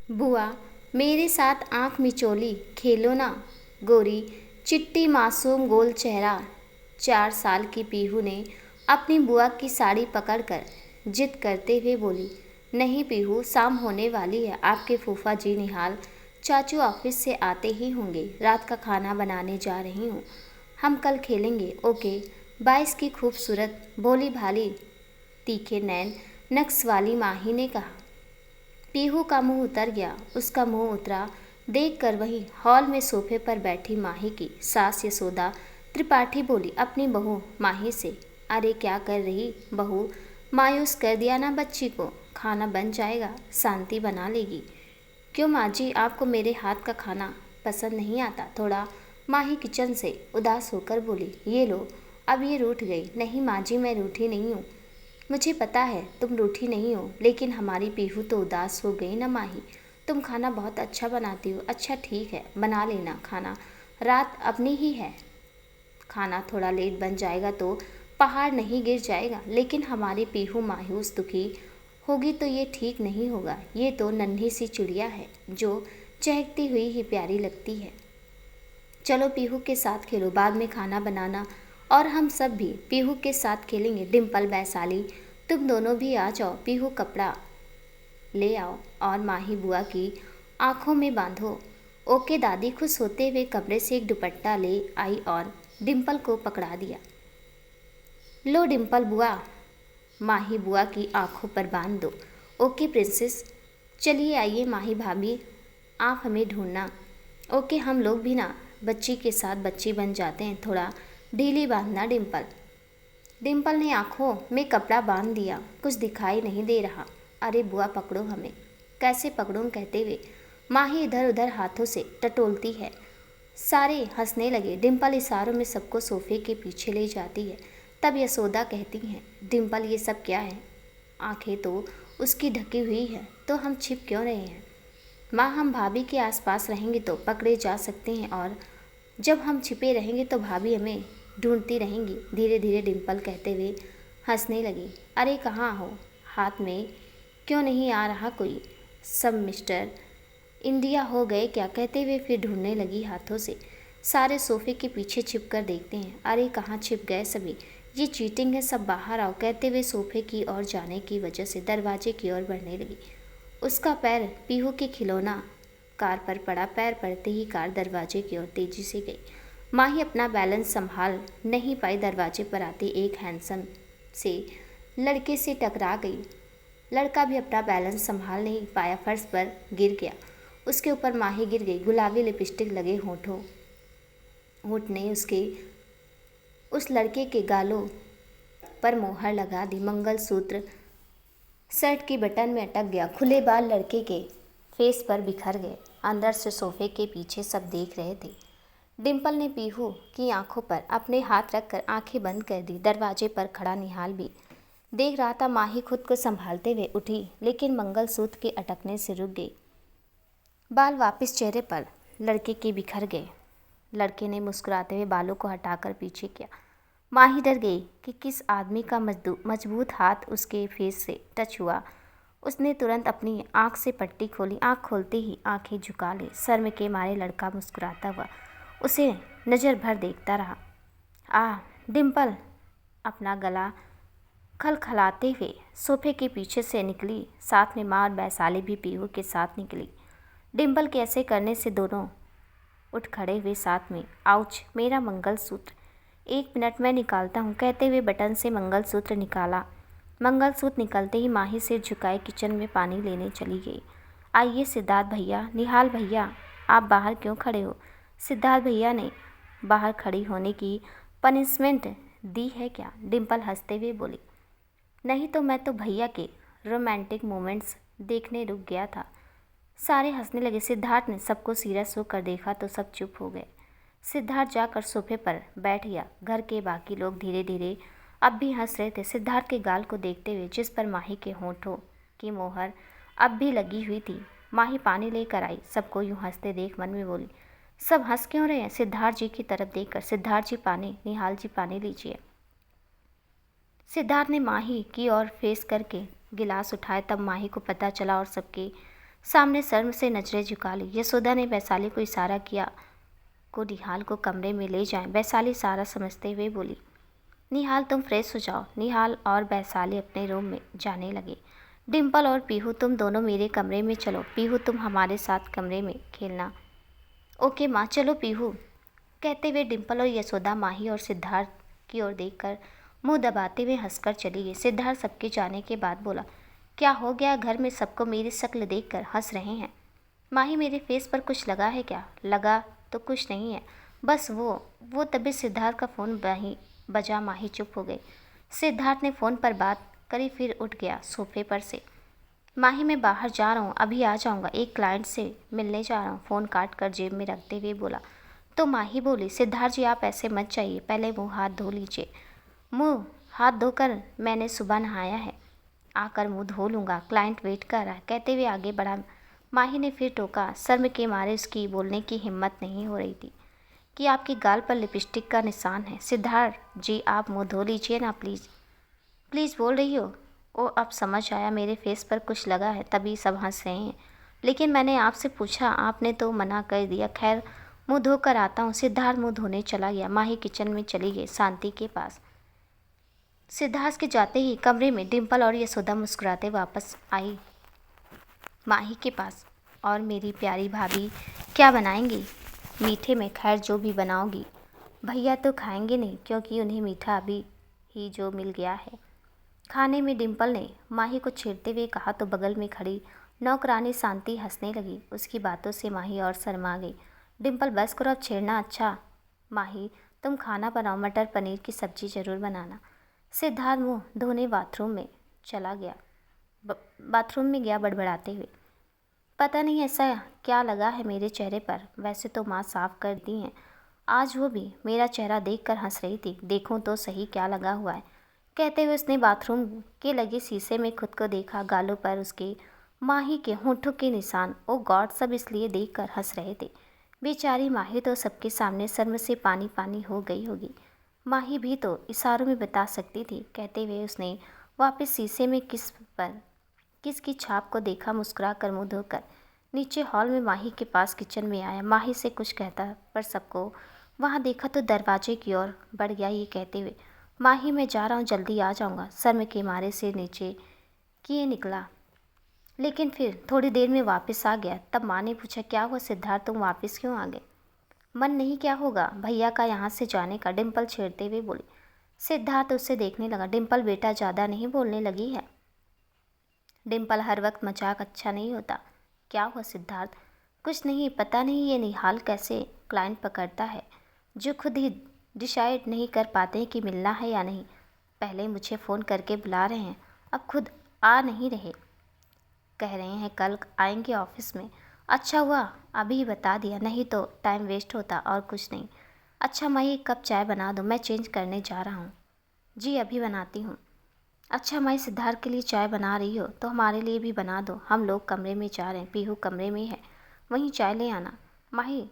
बुआ, मेरे साथ आँख मिचोली खेलो ना। गोरी चिट्टी मासूम गोल चेहरा 4 साल की पीहू ने अपनी बुआ की साड़ी पकड़कर जिद करते हुए बोली, नहीं पीहू, शाम होने वाली है। आपके फूफा जी निहाल चाचू ऑफिस से आते ही होंगे। रात का खाना बनाने जा रही हूँ। हम कल खेलेंगे। Okay bye. की खूबसूरत भोली भाली तीखे नैन नक्श वाली माही ने कहा। पीहू का मुंह उतर गया। उसका मुंह उतरा देखकर वहीं हॉल में सोफे पर बैठी माही की सास यशोदा त्रिपाठी बोली अपनी बहू माही से, अरे क्या कर रही बहू, मायूस कर दिया ना बच्ची को। खाना बन जाएगा, शांति बना लेगी। क्यों माँ जी, आपको मेरे हाथ का खाना पसंद नहीं आता? थोड़ा माही किचन से उदास होकर बोली, ये लो, अब ये रूठ गई। नहीं माँ जी, मैं रूठी नहीं हूँ। मुझे पता है तुम रूठी नहीं हो, लेकिन हमारी पीहू तो उदास हो गई ना माही। तुम खाना बहुत अच्छा बनाती हो। अच्छा ठीक है, बना लेना खाना, रात अपनी ही है। खाना थोड़ा लेट बन जाएगा तो पहाड़ नहीं गिर जाएगा, लेकिन हमारी पीहू मायूस दुखी होगी तो ये ठीक नहीं होगा। ये तो नन्ही सी चिड़िया है जो चहकती हुई ही प्यारी लगती है। चलो पीहू के साथ खेलो, बाद में खाना बनाना और हम सब भी पीहू के साथ खेलेंगे। डिम्पल, वैशाली, तुम दोनों भी आ जाओ। पीहू कपड़ा ले आओ और माही बुआ की आंखों में बांधो। ओके दादी। खुश होते हुए कमरे से एक दुपट्टा ले आई और डिम्पल को पकड़ा दिया। लो डिम्पल बुआ, माही बुआ की आंखों पर बांध दो। Okay princess. चलिए आइए माही भाभी, आप हमें ढूंढना। ओके, हम लोग भी ना बच्ची के साथ बच्ची बन जाते हैं। थोड़ा ढीली बांधना डिम्पल। डिम्पल ने आंखों में कपड़ा बांध दिया। कुछ दिखाई नहीं दे रहा। अरे बुआ पकड़ो हमें। कैसे पकड़ूं कहते हुए माही इधर उधर हाथों से टटोलती है। सारे हंसने लगे। डिम्पल इशारों में सबको सोफे के पीछे ले जाती है। तब यशोदा कहती हैं, डिम्पल ये सब क्या है? आंखें तो उसकी ढकी हुई है, तो हम छिप क्यों रहे हैं? माँ, हम भाभी के आसपास रहेंगे तो पकड़े जा सकते हैं, और जब हम छिपे रहेंगे तो भाभी हमें ढूंढती रहेंगी। धीरे धीरे डिम्पल कहते हुए हंसने लगी। अरे कहाँ हो? हाथ में क्यों नहीं आ रहा कोई? सब मिस्टर इंडिया हो गए क्या? कहते हुए फिर ढूंढने लगी हाथों से। सारे सोफे के पीछे छिप कर देखते हैं। अरे कहाँ छिप गए सभी? ये चीटिंग है, सब बाहर आओ। कहते हुए सोफे की ओर जाने की वजह से दरवाजे की ओर बढ़ने लगी। उसका पैर पीहू के खिलौना कार पर पड़ा। पैर पड़ते ही कार दरवाजे की ओर तेजी से गई। माही अपना बैलेंस संभाल नहीं पाई। दरवाजे पर आते एक हैंडसम से लड़के से टकरा गई। लड़का भी अपना बैलेंस संभाल नहीं पाया, फर्श पर गिर गया। उसके ऊपर माही गिर गई। गुलाबी लिपस्टिक लगे होठ ने उसके उस लड़के के गालों पर मोहर लगा दी। मंगलसूत्र शर्ट की बटन में अटक गया। खुले बाल लड़के के फेस पर बिखर गए। अंदर से सोफे के पीछे सब देख रहे थे। डिम्पल ने पीहू की आंखों पर अपने हाथ रखकर आंखें बंद कर दी। दरवाजे पर खड़ा निहाल भी देख रहा था। माही खुद को संभालते हुए उठी, लेकिन मंगलसूत्र के अटकने से रुक गई। बाल वापस चेहरे पर लड़के के बिखर गए। लड़के ने मुस्कुराते हुए बालों को हटाकर पीछे किया। माही डर गई कि किस आदमी का मजबूत हाथ उसके फेस से टच हुआ। उसने तुरंत अपनी आंख से पट्टी खोली। आंख खोलते ही आंखें झुका ली। शर्म के मारे लड़का मुस्कुराता हुआ उसे नज़र भर देखता रहा। डिम्पल अपना गला खलखलाते हुए सोफे के पीछे से निकली। साथ में माँ और वैशाली भी पीहू के साथ निकली। डिम्पल के ऐसे करने से दोनों उठ खड़े हुए। साथ में, आउच, मेरा मंगलसूत्र, 1 मिनट में निकालता हूँ। कहते हुए बटन से मंगलसूत्र निकाला। मंगलसूत्र निकलते ही माही सिर झुकाए किचन में पानी लेने चली गई। आइए सिद्धार्थ भैया, निहाल भैया, आप बाहर क्यों खड़े हो? सिद्धार्थ भैया ने बाहर खड़ी होने की पनिशमेंट दी है क्या? डिम्पल हंसते हुए बोली, नहीं तो मैं तो भैया के रोमांटिक मोमेंट्स देखने रुक गया था। सारे हंसने लगे। सिद्धार्थ ने सबको सीरियस होकर देखा तो सब चुप हो गए। सिद्धार्थ जाकर सोफे पर बैठ गया। घर के बाकी लोग धीरे धीरे अब भी हंस रहे थे सिद्धार्थ के गाल को देखते हुए, जिस पर माही के होठों की मोहर अब भी लगी हुई थी। माही पानी लेकर आई। सबको यूं हंसते देख मन में बोली, सब हंस क्यों रहे हैं? सिद्धार्थ जी की तरफ देखकर, सिद्धार्थ जी पानी, निहाल जी पानी लीजिए। सिद्धार्थ ने माही की ओर फेस करके गिलास उठाया। तब माही को पता चला और सबके सामने शर्म से नजरें झुका ली। यशोदा ने वैशाली को इशारा किया को निहाल को कमरे में ले जाएं। वैशाली सारा समझते हुए बोली, निहाल तुम फ्रेश हो जाओ। निहाल और वैशाली अपने रूम में जाने लगे। डिम्पल और पीहू तुम दोनों मेरे कमरे में चलो। पीहू तुम हमारे साथ कमरे में खेलना। ओके माँ, चलो पीहू। कहते हुए डिम्पल और यशोदा माही और सिद्धार्थ की ओर देखकर मुंह दबाते हुए हंसकर चली गई। सिद्धार्थ सबके जाने के बाद बोला, क्या हो गया, घर में सबको मेरी शक्ल देखकर हंस रहे हैं? माही मेरे फेस पर कुछ लगा है क्या? लगा तो कुछ नहीं है, बस वो तभी सिद्धार्थ का फ़ोन बजा। माही चुप हो गई। सिद्धार्थ ने फ़ोन पर बात करी, फिर उठ गया सोफे पर से। माही मैं बाहर जा रहा हूँ, अभी आ जाऊँगा, एक क्लाइंट से मिलने जा रहा हूँ। फ़ोन काट कर जेब में रखते हुए बोला। तो माही बोली, सिद्धार्थ जी आप ऐसे मत जाइए, पहले मुँह हाथ धो लीजिए। मुँह हाथ धोकर मैंने सुबह नहाया है, आकर मुँह धो लूँगा, क्लाइंट वेट कर रहा है। कहते हुए आगे बढ़ा। माही ने फिर टोका। शर्म के मारे उसकी बोलने की हिम्मत नहीं हो रही थी कि आपके गाल पर लिपस्टिक का निशान है। सिद्धार्थ जी आप मुँह धो लीजिए ना प्लीज़। प्लीज़ बोल रही हो? ओ अब समझ आया, मेरे फेस पर कुछ लगा है तभी सब हंस रहे हैं। लेकिन मैंने आपसे पूछा, आपने तो मना कर दिया। खैर मुँह धोकर आता हूँ। सिद्धार्थ मुँह धोने चला गया। माही किचन में चली गई शांति के पास। सिद्धार्थ के जाते ही कमरे में डिम्पल और यशोदा मुस्कुराते वापस आई माही के पास। और मेरी प्यारी भाभी क्या बनाएंगी मीठे में? खैर जो भी बनाओगी भैया तो खाएंगे नहीं, क्योंकि उन्हें मीठा अभी ही जो मिल गया है। खाने में डिम्पल ने माही को छेड़ते हुए कहा तो बगल में खड़ी नौकरानी शांति हंसने लगी। उसकी बातों से माही और शर्मा गई। डिम्पल बस करो अब छेड़ना। अच्छा माही तुम खाना बनाओ, मटर पनीर की सब्जी ज़रूर बनाना। सिद्धार्थ मुँह धोने बाथरूम में चला गया। बाथरूम में गया बड़बड़ाते हुए, पता नहीं ऐसा क्या लगा है मेरे चेहरे पर। वैसे तो माँ साफ कर दी हैं, आज वो भी मेरा चेहरा देखकर हंस रही थी। देखूं तो सही क्या लगा हुआ है। कहते हुए उसने बाथरूम के लगे शीशे में खुद को देखा। गालों पर उसके माही के होंठों के निशान। ओ गॉड, सब इसलिए देखकर हंस रहे थे। बेचारी माही तो सबके सामने शर्म से पानी पानी हो गई होगी। माही भी तो इशारों में बता सकती थी। कहते हुए उसने वापस शीशे में किसकी छाप को देखा। मुस्कुरा कर मुँह धोकर नीचे हॉल में माही के पास किचन में आया। माही से कुछ कहता पर सबको वहाँ देखा तो दरवाजे की ओर बढ़ गया, ये कहते हुए, माही मैं जा रहा हूँ, जल्दी आ जाऊँगा। शर्म के मारे से नीचे किए निकला, लेकिन फिर थोड़ी देर में वापस आ गया। तब माँ ने पूछा, क्या हुआ सिद्धार्थ, तुम वापस क्यों आ गए? मन नहीं क्या होगा भैया का यहाँ से जाने का? डिम्पल छेड़ते हुए बोली। सिद्धार्थ उससे देखने लगा। डिम्पल बेटा ज़्यादा नहीं बोलने लगी है? डिम्पल हर वक्त मजाक अच्छा नहीं होता। क्या हुआ सिद्धार्थ? कुछ नहीं, पता नहीं ये निहाल कैसे क्लाइंट पकड़ता है जो खुद ही डिसाइड नहीं कर पाते हैं कि मिलना है या नहीं। पहले मुझे फ़ोन करके बुला रहे हैं, अब खुद आ नहीं रहे। कह रहे हैं कल आएंगे ऑफिस में। अच्छा हुआ अभी बता दिया, नहीं तो टाइम वेस्ट होता और कुछ नहीं। अच्छा मैं एक कप चाय बना दूँ? मैं चेंज करने जा रहा हूँ। जी अभी बनाती हूँ। अच्छा मैं सिद्धार्थ के लिए चाय बना रही हो तो हमारे लिए भी बना दो, हम लोग कमरे में जा रहे हैं। पीहू कमरे में है, वहीं चाय ले आना। माही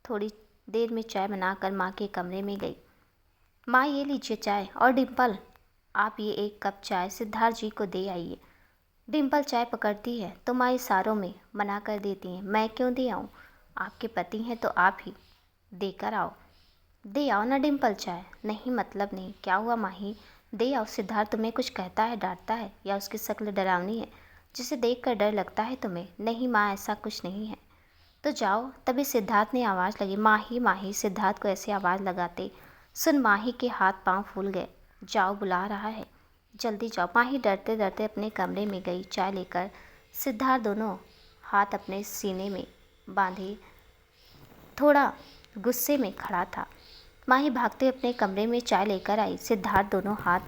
थोड़ी देर में चाय बनाकर माँ के कमरे में गई। माँ ये लीजिए चाय, और डिम्पल आप ये एक कप चाय सिद्धार्थ जी को दे आइए। डिम्पल चाय पकड़ती है तो माँ इशारों में मना कर देती हैं। मैं क्यों दे आऊँ, आपके पति हैं तो आप ही देकर आओ। दे आओ ना डिम्पल चाय। नहीं मतलब नहीं। क्या हुआ माही, दे आओ। सिद्धार्थ तुम्हें कुछ कहता है, डांटता है, या उसकी शक्ल डरावनी है जिसे देखकर डर लगता है तुम्हें? नहीं माँ ऐसा कुछ नहीं है। तो जाओ। तभी सिद्धार्थ ने आवाज़ लगी, माही माही। सिद्धार्थ को ऐसे आवाज़ लगाते सुन माही के हाथ पांव फूल गए। जाओ बुला रहा है, जल्दी जाओ। माही डरते डरते अपने कमरे में गई चाय लेकर। सिद्धार्थ दोनों हाथ अपने सीने में बांधे थोड़ा गुस्से में खड़ा था। माही भागते अपने कमरे में चाय लेकर आई। सिद्धार्थ दोनों हाथ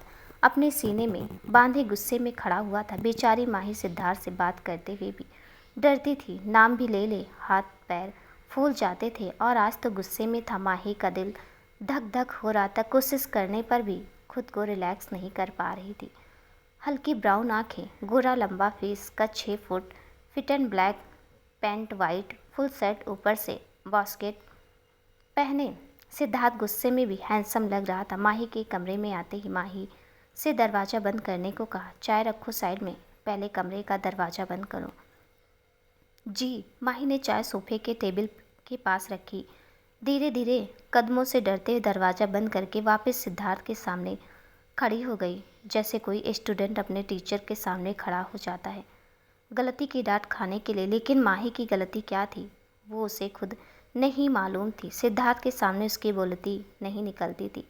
अपने सीने में बांधे गुस्से में खड़ा हुआ था। बेचारी माही सिद्धार्थ से बात करते हुए भी डरती थी। नाम भी ले ले हाथ पैर फूल जाते थे, और आज तो गुस्से में था। माही का दिल धक धक हो रहा था। कोशिश करने पर भी खुद को रिलैक्स नहीं कर पा रही थी। हल्की ब्राउन आँखें, गोरा लंबा फेस का 6 foot fit and black pant, white full shirt, ऊपर से बास्केट पहने सिद्धार्थ गुस्से में भी हैंडसम लग रहा था। माही के कमरे में आते ही माही से दरवाज़ा बंद करने को कहा। चाय रखो साइड में, पहले कमरे का दरवाज़ा बंद करो। जी। माही ने चाय सोफे के टेबल के पास रखी। धीरे धीरे कदमों से डरते हुए दरवाज़ा बंद करके वापस सिद्धार्थ के सामने खड़ी हो गई, जैसे कोई स्टूडेंट अपने टीचर के सामने खड़ा हो जाता है गलती की डांट खाने के लिए। लेकिन माही की गलती क्या थी वो उसे खुद नहीं मालूम थी। सिद्धार्थ के सामने उसकी बोलती नहीं निकलती थी,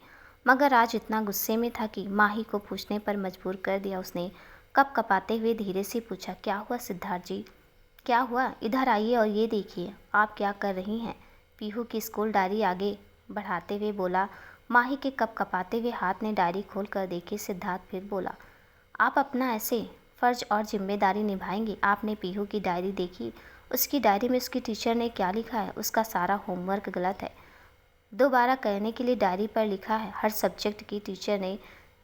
मगर आज इतना गुस्से में था कि माही को पूछने पर मजबूर कर दिया। उसने कप कपाते हुए धीरे से पूछा, क्या हुआ सिद्धार्थ जी? क्या हुआ? इधर आइए और ये देखिए आप क्या कर रही हैं? पीहू की स्कूल डायरी आगे बढ़ाते हुए बोला। माही के कप कपाते हुए हाथ ने डायरी खोल कर देखी। सिद्धार्थ फिर बोला, आप अपना ऐसे फ़र्ज और जिम्मेदारी निभाएंगे? आपने पीहू की डायरी देखी? उसकी डायरी में उसकी टीचर ने क्या लिखा है? उसका सारा होमवर्क गलत है। दोबारा कहने के लिए डायरी पर लिखा है, हर सब्जेक्ट की टीचर ने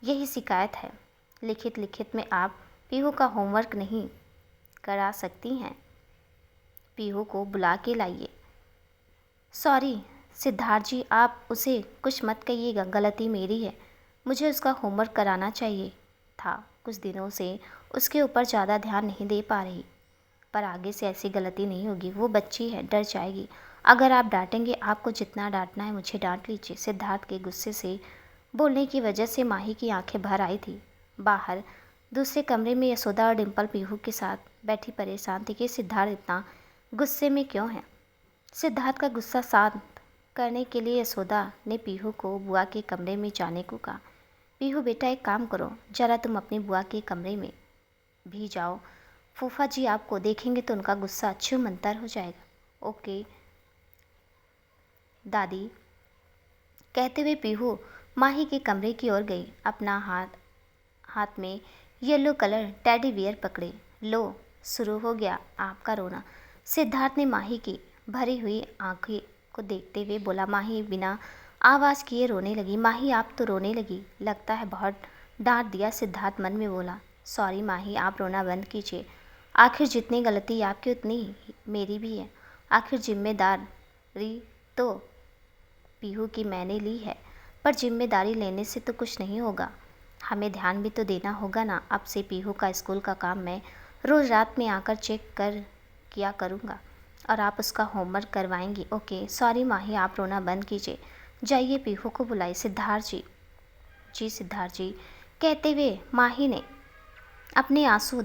यही शिकायत है। लिखित लिखित में आप पीहू का होमवर्क नहीं करा सकती हैं। पीहू को बुला के लाइए। सॉरी सिद्धार्थ जी, आप उसे कुछ मत कहिएगा, गलती मेरी है। मुझे उसका होमवर्क कराना चाहिए था। कुछ दिनों से उसके ऊपर ज़्यादा ध्यान नहीं दे पा रही, पर आगे से ऐसी गलती नहीं होगी। वो बच्ची है, डर जाएगी। अगर आप डांटेंगे, आपको जितना डांटना है मुझे डांट लीजिए। सिद्धार्थ के गुस्से से बोलने की वजह से माही की आंखें भर आई थी। बाहर दूसरे कमरे में यशोदा और डिम्पल पीहू के साथ बैठी परेशान थी कि सिद्धार्थ इतना गुस्से में क्यों है। सिद्धार्थ का गुस्सा शांत करने के लिए यशोदा ने पीहू को बुआ के कमरे में जाने को कहा। पीहू बेटा, एक काम करो, जरा तुम अपनी बुआ के कमरे में भी जाओ। फूफा जी आपको देखेंगे तो उनका गुस्सा छूमंतर हो जाएगा। ओके दादी, कहते हुए पीहू माही के कमरे की ओर गई। अपना हाथ में येलो कलर टेडी बियर पकड़े। लो, शुरू हो गया आपका रोना। सिद्धार्थ ने माही की भरी हुई आंखें को देखते हुए बोला। माही बिना आवाज़ किए रोने लगी। माही आप तो रोने लगी, लगता है बहुत डांट दिया। सिद्धार्थ मन में बोला, सॉरी माही, आप रोना बंद कीजिए। आखिर जितनी गलती आपकी उतनी ही मेरी भी है। आखिर जिम्मेदारी तो पीहू की मैंने ली है, पर जिम्मेदारी लेने से तो कुछ नहीं होगा। हमें ध्यान भी तो देना होगा ना। अब से पीहू का स्कूल का काम मैं रोज़ रात में आकर चेक कर किया करूँगा और आप उसका होमवर्क करवाएंगी। ओके सॉरी माही, आप रोना बंद कीजिए। जाइए पीहू को बुलाइए। सिद्धार्थ जी, जी सिद्धार्थ जी, कहते हुए माही ने अपने आंसू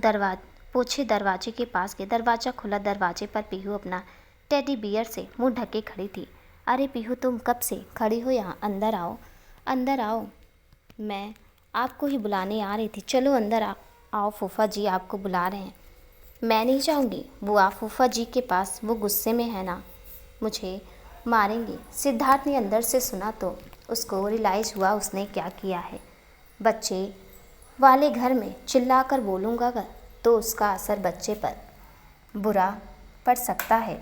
पोछे दरवाजे के पास गए। दरवाज़ा खुला। दरवाजे पर पीहू अपना टेडी बियर से मुंह ढके खड़ी थी। अरे पीहू, तुम कब से खड़ी हो यहाँ? अंदर आओ, अंदर आओ। मैं आपको ही बुलाने आ रही थी। चलो अंदर आओ, फूफा जी आपको बुला रहे हैं। मैं नहीं जाऊँगी बुआ फूफा जी के पास, वो गुस्से में है ना, मुझे मारेंगे। सिद्धार्थ ने अंदर से सुना तो उसको रियलाइज़ हुआ उसने क्या किया है। बच्चे वाले घर में चिल्लाकर बोलूँगा तो उसका असर बच्चे पर बुरा पड़ सकता है।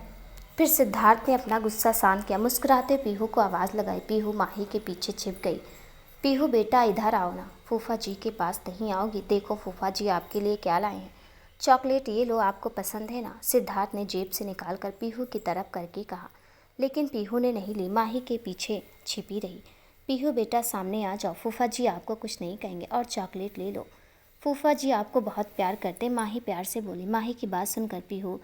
फिर सिद्धार्थ ने अपना गुस्सा शांत किया। मुस्कुराते पीहू को आवाज़ लगाई। पीहू माही के पीछे छिप गई। पीहू बेटा इधर आओ ना, फूफा जी के पास नहीं आओगी? देखो फूफा जी आपके लिए क्या लाए हैं, चॉकलेट, ये लो, आपको पसंद है ना? सिद्धार्थ ने जेब से निकालकर पीहू की तरफ करके कहा, लेकिन पीहू ने नहीं ली। माही के पीछे छिपी रही। पीहू बेटा सामने आ जाओ, फूफा जी आपको कुछ नहीं कहेंगे, और चॉकलेट ले लो। फूफा जी आपको बहुत प्यार करते, माही प्यार से बोली। माही की बात सुनकर पीहू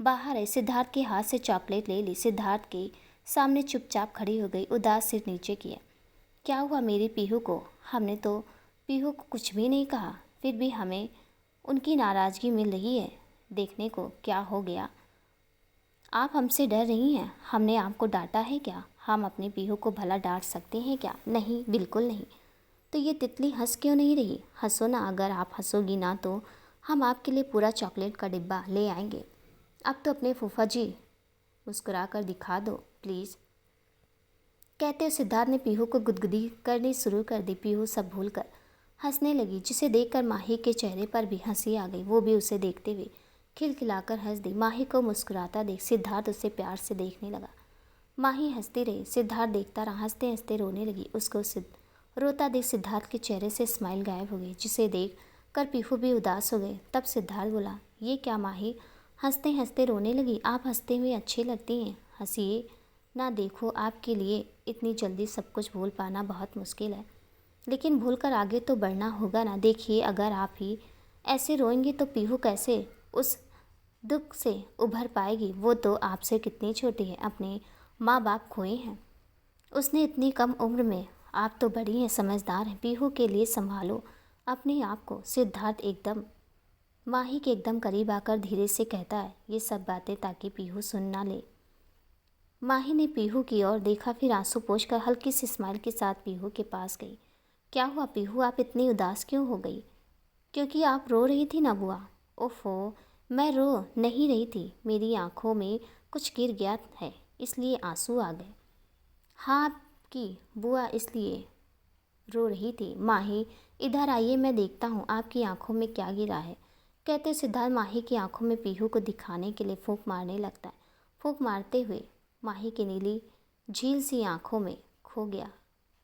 बाहर आई। सिद्धार्थ के हाथ से चॉकलेट ले ली। सिद्धार्थ के सामने चुपचाप खड़ी हो गई, उदास सिर नीचे किया। क्या हुआ मेरी पीहू को? हमने तो पीहू को कुछ भी नहीं कहा, फिर भी हमें उनकी नाराज़गी मिल रही है। देखने को क्या हो गया? आप हमसे डर रही हैं? हमने आपको डांटा है क्या? हम अपनी पीहू को भला डांट सकते हैं क्या? नहीं, बिल्कुल नहीं। तो ये तितली हंस क्यों नहीं रही? हंसो ना। अगर आप हंसोगी ना तो हम आपके लिए पूरा चॉकलेट का डिब्बा ले आएंगे। अब तो अपने फूफा जी मुस्कुरा कर दिखा दो प्लीज़। कहते हुए सिद्धार्थ ने पीहू को गुदगुदी करनी शुरू कर दी। पीहू सब भूल कर हंसने लगी, जिसे देखकर माही के चेहरे पर भी हंसी आ गई। वो भी उसे देखते हुए खिलखिलाकर हंस दी। माही को मुस्कुराता देख सिद्धार्थ उसे प्यार से देखने लगा। माही हंसती रही, सिद्धार्थ देखता रहा। हंसते हंसते रोने लगी। उसको रोता देख सिद्धार्थ के चेहरे से स्माइल गायब हो गई, जिसे देख कर पीहू भी उदास हो गए। तब सिद्धार्थ बोला, ये क्या माही, हंसते हंसते रोने लगी? आप हंसते हुए अच्छी लगती हैं, हंसिए ना। देखो आपके लिए इतनी जल्दी सब कुछ भूल पाना बहुत मुश्किल है, लेकिन भूल कर आगे तो बढ़ना होगा ना। देखिए अगर आप ही ऐसे रोएंगे तो पीहू कैसे उस दुख से उभर पाएगी। वो तो आपसे कितनी छोटी है, अपने माँ बाप खोए हैं उसने इतनी कम उम्र में। आप तो बड़ी हैं, समझदार हैं, पीहू के लिए संभालो अपने आप को। सिद्धार्थ एकदम माही के एकदम करीब आकर धीरे से कहता है ये सब बातें ताकि पीहू सुन ना ले। माही ने पीहू की ओर देखा, फिर आंसू पोंछकर हल्की सी स्माइल के साथ पीहू के पास गई। क्या हुआ पीहू, आप इतनी उदास क्यों हो गई? क्योंकि आप रो रही थी ना बुआ। ओफो, मैं रो नहीं रही थी, मेरी आंखों में कुछ गिर गया है इसलिए आंसू आ गए। हाँ आपकी बुआ इसलिए रो रही थी। माही इधर आइए, मैं देखता हूँ आपकी आंखों में क्या गिरा है। कहते सिद्धार्थ माही की आंखों में पीहू को दिखाने के लिए फूंक मारने लगता है। फूंक मारते हुए माही की नीली झील सी आंखों में खो गया।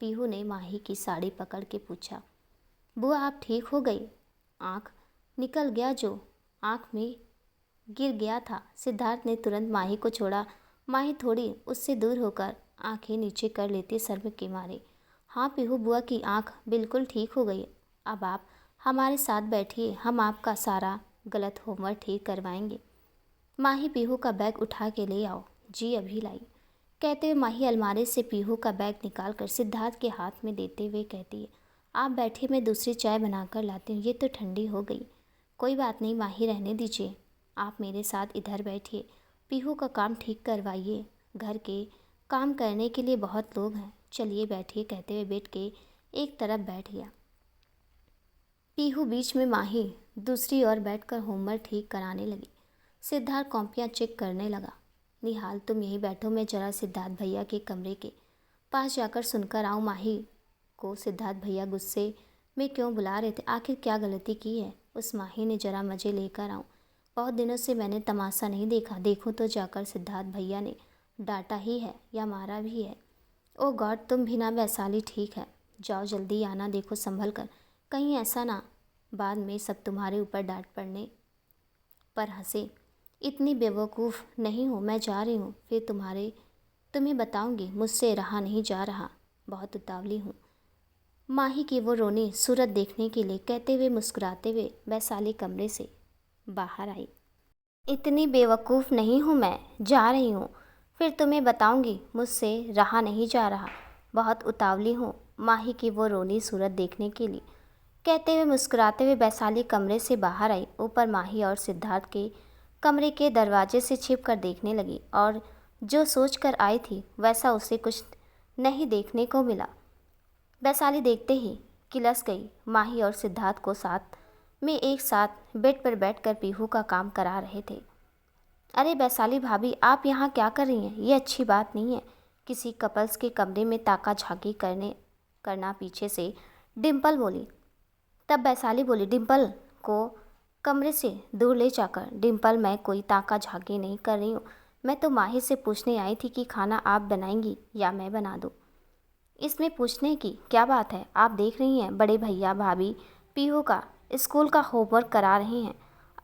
पीहू ने माही की साड़ी पकड़ के पूछा, बुआ आप ठीक हो गई? आँख निकल गया जो आँख में गिर गया था। सिद्धार्थ ने तुरंत माही को छोड़ा। माही थोड़ी उससे दूर होकर आंखें नीचे कर लेती शर्म के मारे। हाँ पीहू, बुआ की आँख बिल्कुल ठीक हो गई। अब आप हमारे साथ बैठिए, हम आपका सारा गलत होमवर्क ठीक करवाएंगे। माही पीहू का बैग उठा के ले आओ। जी अभी लाई। कहते हुए माही अलमारी से पीहू का बैग निकाल कर सिद्धार्थ के हाथ में देते हुए कहती है, आप बैठिए, मैं दूसरी चाय बनाकर लाती हूँ, ये तो ठंडी हो गई। कोई बात नहीं माही, रहने दीजिए, आप मेरे साथ इधर बैठिए, पीहू का काम ठीक करवाइए। घर के काम करने के लिए बहुत लोग हैं, चलिए बैठिए। कहते हुए बेड के एक तरफ बैठ गया। पीहू बीच में, माही दूसरी ओर बैठकर होमवर्क ठीक कराने लगी। सिद्धार्थ कॉपियाँ चेक करने लगा। निहाल तुम यहीं बैठो, मैं जरा सिद्धार्थ भैया के कमरे के पास जाकर सुनकर आऊँ। माही को सिद्धार्थ भैया गुस्से में क्यों बुला रहे थे, आखिर क्या गलती की है उस माही ने, जरा मज़े लेकर आऊँ। बहुत दिनों से मैंने तमाशा नहीं देखा, देखूँ तो जाकर सिद्धार्थ भैया ने डांटा ही है या मारा भी है। ओ गॉड, तुम भी ना वैशाली, ठीक है जाओ जल्दी आना, देखो संभल कर, कहीं ऐसा ना बाद में सब तुम्हारे ऊपर डांट पड़ने पर हंसे। इतनी बेवकूफ़ नहीं हूँ, मैं जा रही हूँ, फिर तुम्हें बताऊँगी, मुझसे रहा नहीं जा रहा, बहुत उतावली हूँ। माही की वो रोनी सूरत देखने के लिए कहते हुए मुस्कुराते हुए वैशाली कमरे से बाहर आई। इतनी बेवकूफ़ नहीं हूँ, मैं जा रही हूँ, फिर तुम्हें बताऊँगी, मुझसे रहा नहीं जा रहा, बहुत उतावली हूँ। माही की वो रोनी सूरत देखने के लिए कहते हुए मुस्कुराते हुए वैशाली कमरे से बाहर आई। ऊपर माही और सिद्धार्थ के कमरे के दरवाजे से छिप कर देखने लगी और जो सोच कर आई थी वैसा उसे कुछ नहीं देखने को मिला। वैशाली देखते ही किलस गई। माही और सिद्धार्थ को साथ में एक साथ बेड पर बैठकर पीहू का काम करा रहे थे। अरे वैशाली भाभी, आप यहाँ क्या कर रही हैं? ये अच्छी बात नहीं है। किसी कपल्स के कमरे में ताका झांकी करना पीछे से डिम्पल बोली। तब वैशाली बोली, डिम्पल को कमरे से दूर ले जाकर, डिम्पल मैं कोई ताका झांकी नहीं कर रही हूँ, मैं तो माही से पूछने आई थी कि खाना आप बनाएंगी या मैं बना दूँ। इसमें पूछने की क्या बात है? आप देख रही हैं बड़े भैया भाभी पीहू का स्कूल का होमवर्क करा रहे हैं।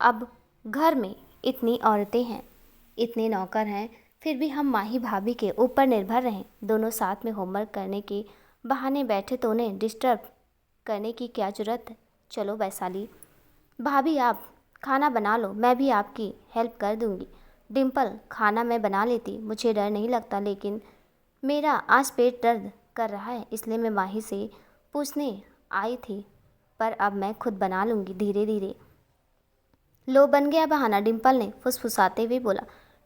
अब घर में इतनी औरतें हैं, इतने नौकर हैं, फिर भी हम माही भाभी के ऊपर निर्भर रहें। दोनों साथ में होमवर्क करने के बहाने बैठे तो उन्हें डिस्टर्ब करने की क्या ज़रूरत है। चलो वैशाली भाभी आप खाना बना लो, मैं भी आपकी हेल्प कर दूंगी। डिम्पल खाना मैं बना लेती, मुझे डर नहीं लगता, लेकिन मेरा आज पेट दर्द कर रहा है, इसलिए मैं माही से पूछने आई थी, पर अब मैं खुद बना लूँगी धीरे धीरे। लो बन गया बहाना, डिम्पल ने फुसफुसाते हुए बोला।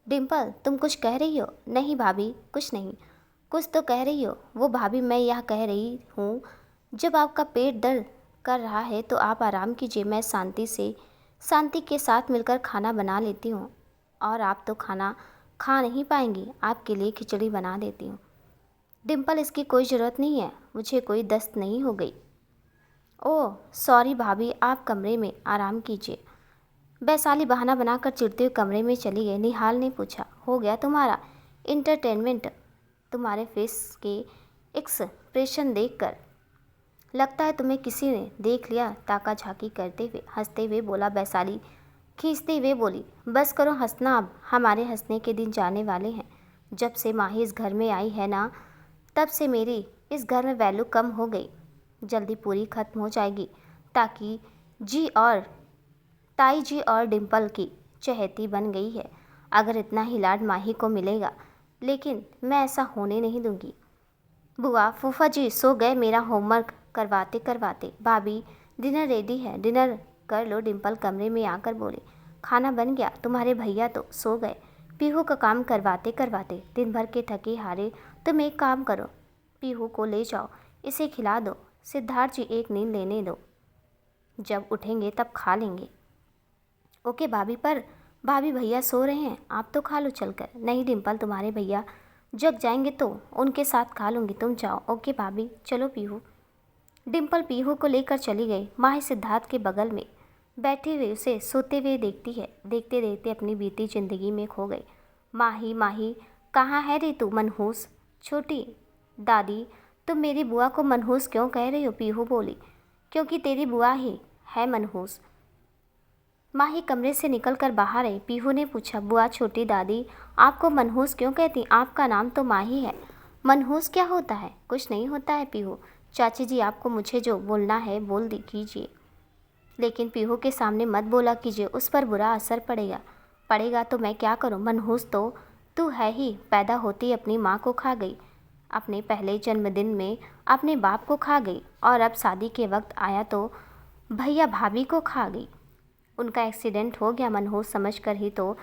डिम्पल तुम कुछ कह रही हो? नहीं भाभी कुछ नहीं। कुछ तो कह रही हो। वो भाभी मैं यह कह रही हूँ, जब आपका पेट दर्द कर रहा है तो आप आराम कीजिए, मैं शांति के साथ मिलकर खाना बना लेती हूँ। और आप तो खाना खा नहीं पाएंगी, आपके लिए खिचड़ी बना देती हूँ। डिम्पल इसकी कोई ज़रूरत नहीं है, मुझे कोई दस्त नहीं हो गई। ओह सॉरी भाभी, आप कमरे में आराम कीजिए। वैशाली बहाना बनाकर चिढ़ते हुए कमरे में चली गई। निहाल ने पूछा, हो गया तुम्हारा इंटरटेनमेंट? तुम्हारे फेस के एक्सप्रेशन देखकर लगता है तुम्हें किसी ने देख लिया, ताका झाकी करते हुए हंसते हुए बोला वैशाली खींचते हुए बोली। बस करो हंसना, अब हमारे हंसने के दिन जाने वाले हैं। जब से माही इस घर में आई है ना, तब से मेरी इस घर में वैल्यू कम हो गई, जल्दी पूरी ख़त्म हो जाएगी, ताकि जी और ताई जी और डिम्पल की चहेती बन गई है। अगर इतना ही लाड माही को मिलेगा, लेकिन मैं ऐसा होने नहीं दूंगी। बुआ, फूफा जी सो गए मेरा होमवर्क करवाते करवाते। भाभी, डिनर रेडी है, डिनर कर लो, डिम्पल कमरे में आकर बोली। खाना बन गया, तुम्हारे भैया तो सो गए। पीहू का काम करवाते करवाते दिन भर के थके हारे। तुम एक काम करो, पीहू को ले जाओ, इसे खिला दो। सिद्धार्थ जी एक नींद लेने दो, जब उठेंगे तब खा लेंगे। ओके भाभी, पर भाभी भैया सो रहे हैं, आप तो खा लो चलकर। नहीं डिम्पल, तुम्हारे भैया जग जाएंगे तो उनके साथ खा लूँगी, तुम जाओ। ओके भाभी, चलो पीहू। डिम्पल पीहू को लेकर चली गई। माही सिद्धार्थ के बगल में बैठे हुए उसे सोते हुए देखती है। देखते देखते अपनी बीती जिंदगी में खो गई। माही, माही कहाँ है रे तू मनहूस? छोटी दादी, तुम मेरी बुआ को मनहूस क्यों कह रही हो? पीहू बोली। क्योंकि तेरी बुआ ही है मनहूस। माही कमरे से निकलकर बाहर आई। पीहू ने पूछा, बुआ छोटी दादी आपको मनहूस क्यों कहती? आपका नाम तो माही है। मनहूस क्या होता है? कुछ नहीं होता है पीहू। चाची जी, आपको मुझे जो बोलना है बोल दी कीजिए, लेकिन पीहू के सामने मत बोला कीजिए, उस पर बुरा असर पड़ेगा। पड़ेगा तो मैं क्या करूं? मनहूस तो तू है ही। पैदा होती अपनी माँ को खा गई, अपने पहले जन्मदिन में अपने बाप को खा गई, और अब शादी के वक्त आया तो भैया भाभी को खा गई। उनका एक्सीडेंट हो गया मनहूस समझ कर ही तो।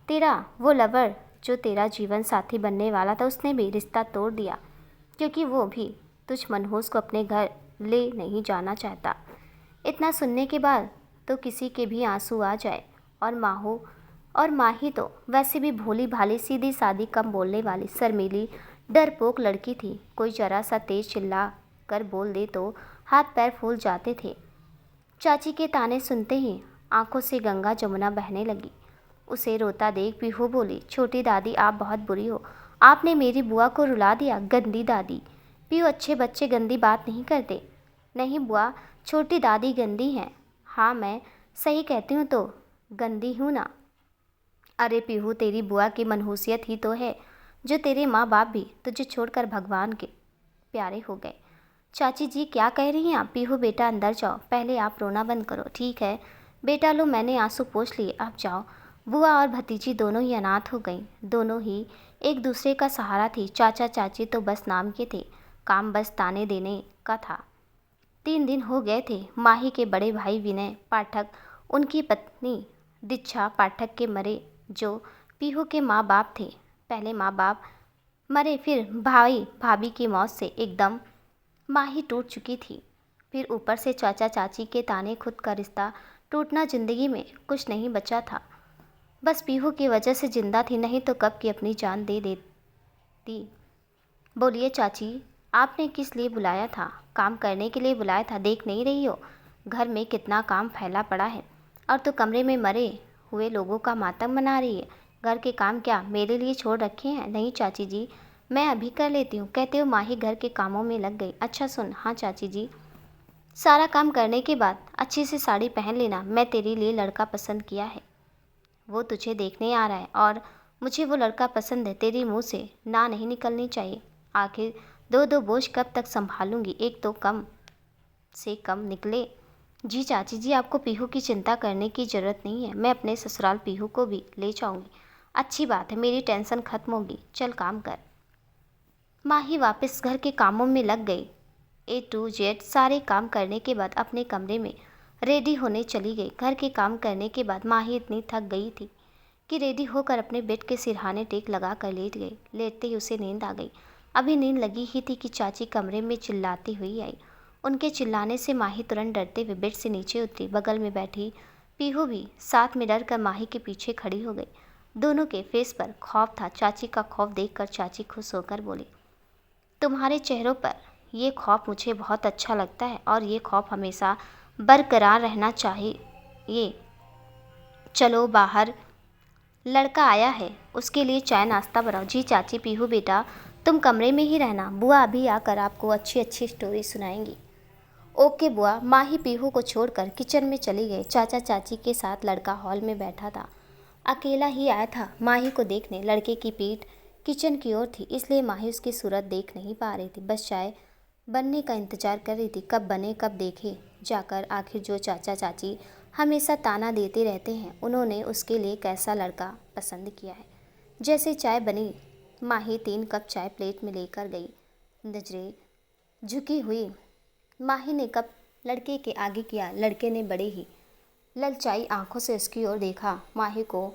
तेरा वो लवर जो तेरा जीवन साथी बनने वाला था, उसने भी रिश्ता तोड़ दिया, क्योंकि वो भी तुझ मनहूस को अपने घर ले नहीं जाना चाहता। इतना सुनने के बाद तो किसी के भी आंसू आ जाए। और माही तो वैसे भी भोली भाली, सीधी सादी, कम बोलने वाली, शर्मीली, डरपोक लड़की थी। कोई जरा सा तेज चिल्ला कर बोल दे तो हाथ पैर फूल जाते थे। चाची के ताने सुनते ही आंखों से गंगा जमुना बहने लगी। उसे रोता देख पीहू बोली, छोटी दादी आप बहुत बुरी हो, आपने मेरी बुआ को रुला दिया। गंदी दादी। पीहू, अच्छे बच्चे गंदी बात नहीं करते। नहीं बुआ, छोटी दादी गंदी हैं। हाँ, मैं सही कहती हूँ तो गंदी हूँ ना। अरे पीहू, तेरी बुआ की मनहूसियत ही तो है जो तेरे माँ बाप भी तुझे छोड़कर भगवान के प्यारे हो गए। चाची जी क्या कह रही हैं आप? पीहू बेटा अंदर जाओ, पहले आप रोना बंद करो। ठीक है बेटा, लो मैंने आंसू पोंछ लिए, आप जाओ। बुआ और भतीजी दोनों ही अनाथ हो गईं। दोनों ही एक दूसरे का सहारा थी। चाचा चाची तो बस नाम के थे, काम बस ताने देने का था। 3 दिन हो गए थे। माही के बड़े भाई विनय पाठक, उनकी पत्नी दीक्षा पाठक के मरे, जो पीहू के माँ बाप थे। पहले माँ बाप मरे, फिर भाई भाभी की मौत से एकदम माही टूट चुकी थी। फिर ऊपर से चाचा चाची के ताने, खुद का रिश्ता टूटना, जिंदगी में कुछ नहीं बचा था। बस पीहू की वजह से जिंदा थी, नहीं तो कब की अपनी जान दे देती। बोलिए चाची, आपने किस लिए बुलाया था? काम करने के लिए बुलाया था। देख नहीं रही हो घर में कितना काम फैला पड़ा है, और तो कमरे में मरे हुए लोगों का मातम मना रही है। घर के काम क्या मेरे लिए छोड़ रखे हैं? नहीं चाची जी, मैं अभी कर लेती हूँ, कहते हो माही घर के कामों में लग गई। अच्छा सुन, हाँ चाची जी, सारा काम करने के बाद अच्छी सी साड़ी पहन लेना। मैं तेरे लिए लड़का पसंद किया है, वो तुझे देखने आ रहा है, और मुझे वो लड़का पसंद है। तेरे मुंह से ना नहीं निकलनी चाहिए। आखिर 2-2 बोझ कब तक संभालूंगी? एक तो कम से कम निकले। जी चाची जी, आपको पीहू की चिंता करने की ज़रूरत नहीं है, मैं अपने ससुराल पीहू को भी ले जाऊंगी। अच्छी बात है, मेरी टेंशन खत्म होगी। चल काम कर। माही वापस घर के कामों में लग गई। A to Z सारे काम करने के बाद अपने कमरे में रेडी होने चली गई। घर के काम करने के बाद माही इतनी थक गई थी कि रेडी होकर अपने बेड के सिरहाने टेक लगा कर लेट गई। लेटते ही उसे नींद आ गई। अभी नींद लगी ही थी कि चाची कमरे में चिल्लाती हुई आई। उनके चिल्लाने से माही तुरंत डरते हुए बेड से नीचे उतरी। बगल में बैठी पीहू भी साथ में डर कर माही के पीछे खड़ी हो गई। दोनों के फेस पर खौफ था। चाची का खौफ देखकर चाची खुश होकर बोली, तुम्हारे चेहरों पर ये खौफ मुझे बहुत अच्छा लगता है, और ये खौफ हमेशा बरकरार रहना चाहिए। चलो बाहर लड़का आया है, उसके लिए चाय नाश्ता बनाओ। जी चाची। पीहू बेटा तुम कमरे में ही रहना, बुआ अभी आकर आपको अच्छी अच्छी स्टोरी सुनाएंगी। ओके बुआ। माही पीहू को छोड़कर किचन में चली गई। चाचा चाची के साथ लड़का हॉल में बैठा था, अकेला ही आया था माही को देखने। लड़के की पीठ किचन की ओर थी, इसलिए माही उसकी सूरत देख नहीं पा रही थी। बस चाय बनने का इंतजार कर रही थी, कब बने कब देखे जाकर। आखिर जो चाचा चाची हमेशा ताना देते रहते हैं उन्होंने उसके लिए कैसा लड़का पसंद किया है। जैसे चाय बनी, माही 3 कप चाय प्लेट में लेकर गई। नजरें झुकी हुई माही ने कप लड़के के आगे किया। लड़के ने बड़े ही ललचाई आंखों से उसकी ओर देखा। माही को